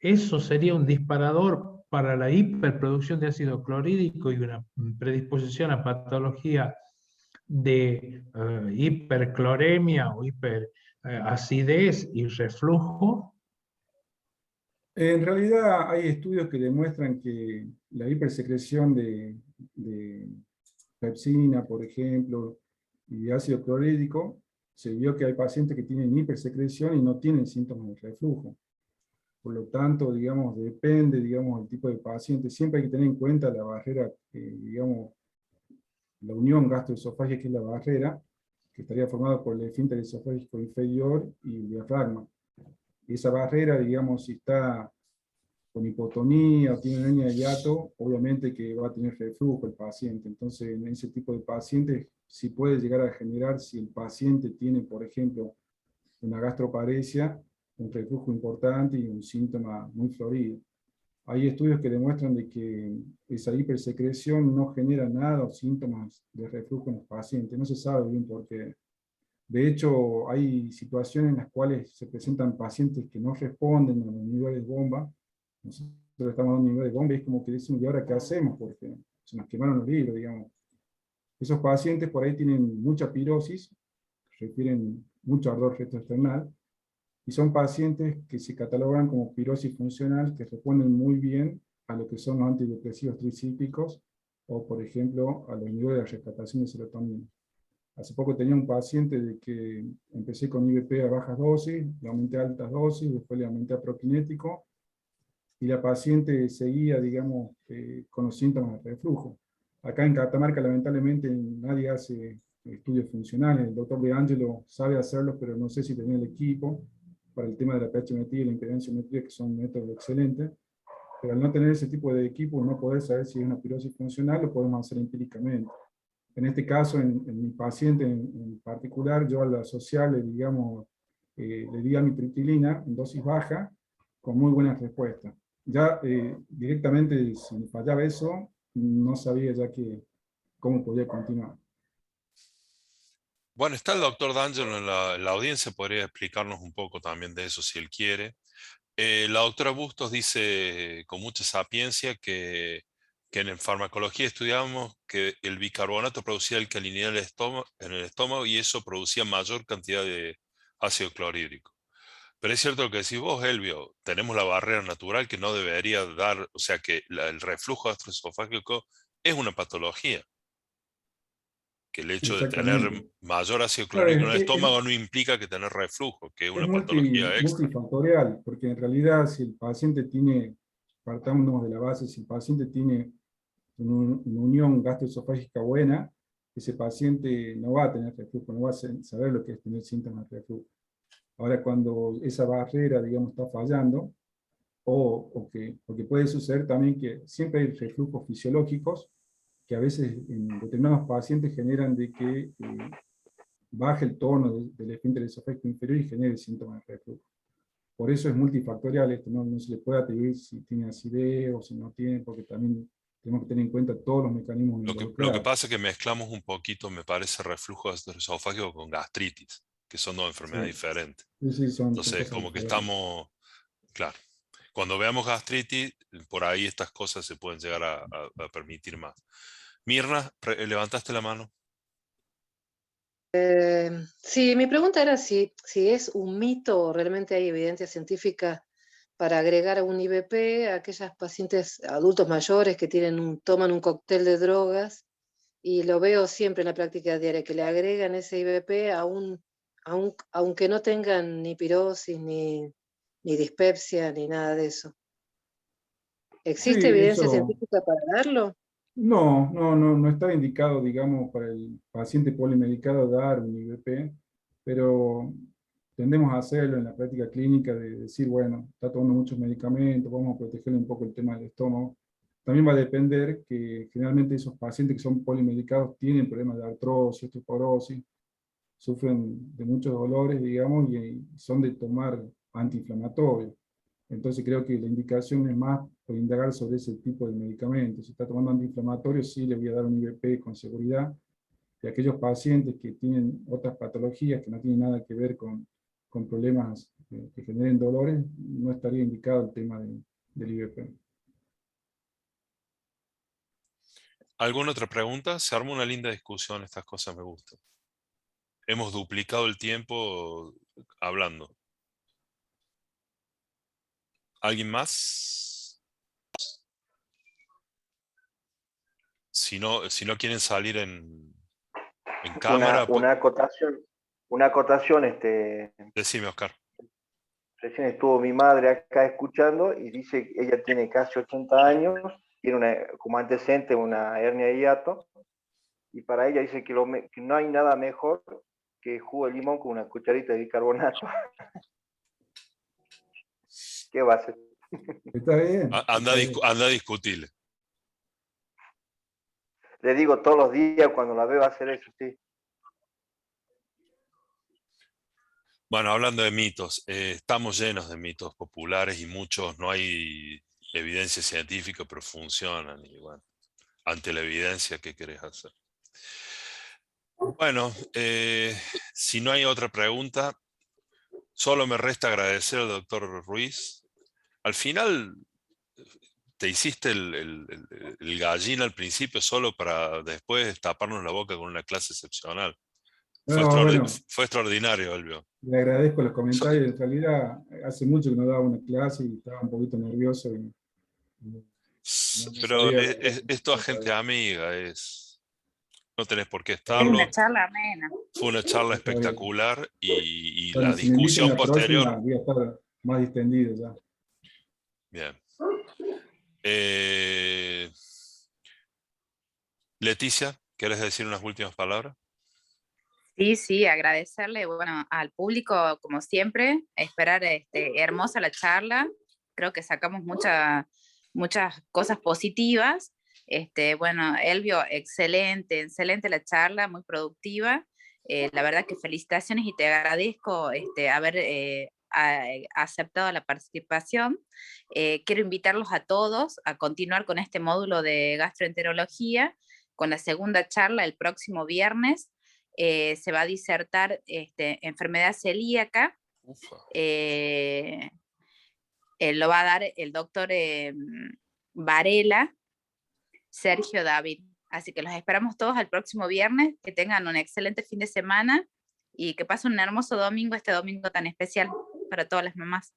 Eso sería un disparador para la hiperproducción de ácido clorhídrico y una predisposición a patología de hipercloremia o hiperacidez y reflujo. En realidad hay estudios que demuestran que la hipersecreción de pepsina, por ejemplo, y ácido clorhídrico, se vio que hay pacientes que tienen hipersecreción y no tienen síntomas de reflujo. Por lo tanto, digamos, depende, digamos, del tipo de paciente. Siempre hay que tener en cuenta la barrera, digamos, la unión gastroesofágica, que es la barrera, que estaría formada por el esfínter esofágico inferior y el diafragma. Esa barrera, digamos, si está con hipotonía o tiene una hernia de hiato, obviamente que va a tener reflujo el paciente. Entonces, en ese tipo de pacientes, sí puede llegar a generar, si el paciente tiene, por ejemplo, una gastroparesia, un reflujo importante y un síntoma muy florido. Hay estudios que demuestran de que esa hipersecreción no genera nada o síntomas de reflujo en los pacientes. No se sabe bien por qué. De hecho, hay situaciones en las cuales se presentan pacientes que no responden a los niveles de bomba. Nosotros estamos dando niveles de bomba y es como que dicen, ¿y ahora qué hacemos? Porque se nos quemaron los libros, digamos. Esos pacientes por ahí tienen mucha pirosis, refieren mucho ardor retroesternal, y son pacientes que se catalogan como pirosis funcional, que responden muy bien a lo que son los antidepresivos tricíclicos, o por ejemplo, a los niveles de rescatación de serotonina. Hace poco tenía un paciente de que empecé con IBP a bajas dosis, le aumenté a altas dosis, después le aumenté a prokinético, y la paciente seguía, digamos, con los síntomas de reflujo. Acá en Catamarca, lamentablemente, nadie hace estudios funcionales. El doctor De Angelo sabe hacerlos, pero no sé si tenía el equipo para el tema de la pH-metría y la impedanciometría, que son métodos excelentes. Pero al no tener ese tipo de equipo, no poder saber si es una pirosis funcional, lo podemos hacer empíricamente. En este caso, en mi paciente en particular, yo a la social le di amitriptilina en dosis baja, con muy buenas respuestas. Ya directamente, si me fallaba eso, no sabía ya cómo podía continuar. Bueno, está el doctor D'Angelo en la audiencia, podría explicarnos un poco también de eso si él quiere. La doctora Bustos dice con mucha sapiencia que en farmacología estudiamos que el bicarbonato producía alcalinidad en el estómago y eso producía mayor cantidad de ácido clorhídrico. Pero es cierto lo que decís vos, Elvio, tenemos la barrera natural que no debería dar, o sea que el reflujo gastroesofágico es una patología, que el hecho de tener Exactamente. mayor ácido Claro, clorhídrico en el estómago no implica que tener reflujo, que es es una patología extra. multifactorial, porque en realidad si el paciente tiene, partamos de la base, si el paciente tiene una unión gastroesofágica buena, ese paciente no va a tener reflujo, no va a saber lo que es tener síntomas de reflujo. Ahora, cuando esa barrera, digamos, está fallando, o que puede suceder también que siempre hay reflujos fisiológicos que a veces en determinados pacientes generan de que baje el tono del esfínter esofágico inferior y genere síntomas de reflujo. Por eso es multifactorial esto, no se le puede atribuir si tiene acidez o si no tiene, porque también tenemos que tener en cuenta todos los mecanismos Lo involucrados. que pasa es que mezclamos un poquito, me parece, reflujo gastroesofágico con gastritis, que son dos enfermedades diferentes. Sí, son Entonces, cosas como que diferentes. estamos, claro, Cuando veamos gastritis, por ahí estas cosas se pueden llegar a permitir más. Mirna, levantaste la mano. Sí, mi pregunta era si es un mito o realmente hay evidencia científica para agregar a un IBP a aquellas pacientes adultos mayores que toman un cóctel de drogas, y lo veo siempre en la práctica diaria, que le agregan ese IBP aunque no tengan ni pirosis, ni dispepsia, ni nada de eso. Sí, ¿Existe evidencia eso científica para darlo? no está indicado, digamos, para el paciente polimedicado dar un IBP, pero tendemos a hacerlo en la práctica clínica de decir, bueno, está tomando muchos medicamentos, vamos a protegerle un poco el tema del estómago. También va a depender que generalmente esos pacientes que son polimedicados tienen problemas de artrosis, osteoporosis, sufren de muchos dolores, digamos, y son de tomar antiinflamatorios. Entonces creo que la indicación es más por indagar sobre ese tipo de medicamentos. Si está tomando antiinflamatorios, sí le voy a dar un IBP con seguridad. Y aquellos pacientes que tienen otras patologías que no tienen nada que ver con problemas que generen dolores, no estaría indicado el tema del IBP. ¿Alguna otra pregunta? Se arma una linda discusión, estas cosas me gustan. Hemos duplicado el tiempo hablando. ¿Alguien más? Si no quieren salir en cámara, Una acotación, decime, Oscar. recién estuvo mi madre acá escuchando y dice que ella tiene casi 80 años, tiene como antecedente una hernia de hiato, y para ella dice que no hay nada mejor que jugo de limón con una cucharita de bicarbonato. ¿Qué va a hacer? Está bien. Anda a discutirle. Le digo todos los días cuando la veo hacer eso, sí. Bueno, hablando de mitos, estamos llenos de mitos populares y muchos no hay evidencia científica, pero funcionan. Y bueno, ante la evidencia, ¿qué querés hacer? Bueno, si no hay otra pregunta, solo me resta agradecer al doctor Ruiz. Al final te hiciste el gallín al principio solo para después taparnos la boca con una clase excepcional. No, bueno, Fue extraordinario, Elvio. le agradezco los comentarios. En realidad, hace mucho que no daba una clase y estaba un poquito nervioso. No Pero sabía es toda gente amiga, no tenés por qué Es una estarlo. charla amena. Fue una charla Está bien. espectacular y Bueno, la si me invitan discusión la posterior. próxima, voy a estar más distendido ya. Bien. Leticia, ¿quieres decir unas últimas palabras? Sí, agradecerle, bueno, al público, como siempre, esperar hermosa la charla. Creo que sacamos muchas cosas positivas. Bueno, Elvio, excelente la charla, muy productiva. La verdad que felicitaciones y te agradezco haber aceptado la participación. Quiero invitarlos a todos a continuar con este módulo de gastroenterología, con la segunda charla el próximo viernes. Se va a disertar enfermedad celíaca. Lo va a dar el doctor Varela, Sergio David. Así que los esperamos todos al próximo viernes. Que tengan un excelente fin de semana y que pasen un hermoso domingo, este domingo tan especial para todas las mamás.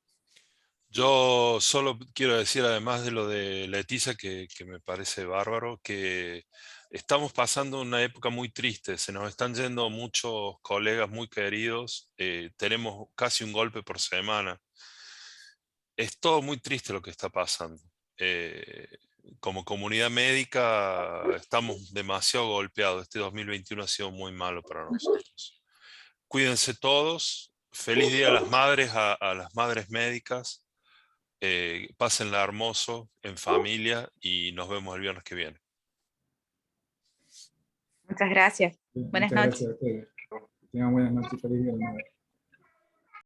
Yo solo quiero decir, además de lo de Leticia, que me parece bárbaro, que estamos pasando una época muy triste. Se nos están yendo muchos colegas muy queridos. Tenemos casi un golpe por semana. Es todo muy triste lo que está pasando. Como comunidad médica estamos demasiado golpeados. Este 2021 ha sido muy malo para nosotros. Cuídense todos. Feliz Día a las Madres, a las madres médicas. Pásenla hermoso en familia y nos vemos el viernes que viene. Muchas gracias. Buenas Muchas noches. gracias a ustedes. Que tengan buenas noches. Feliz día de la madre.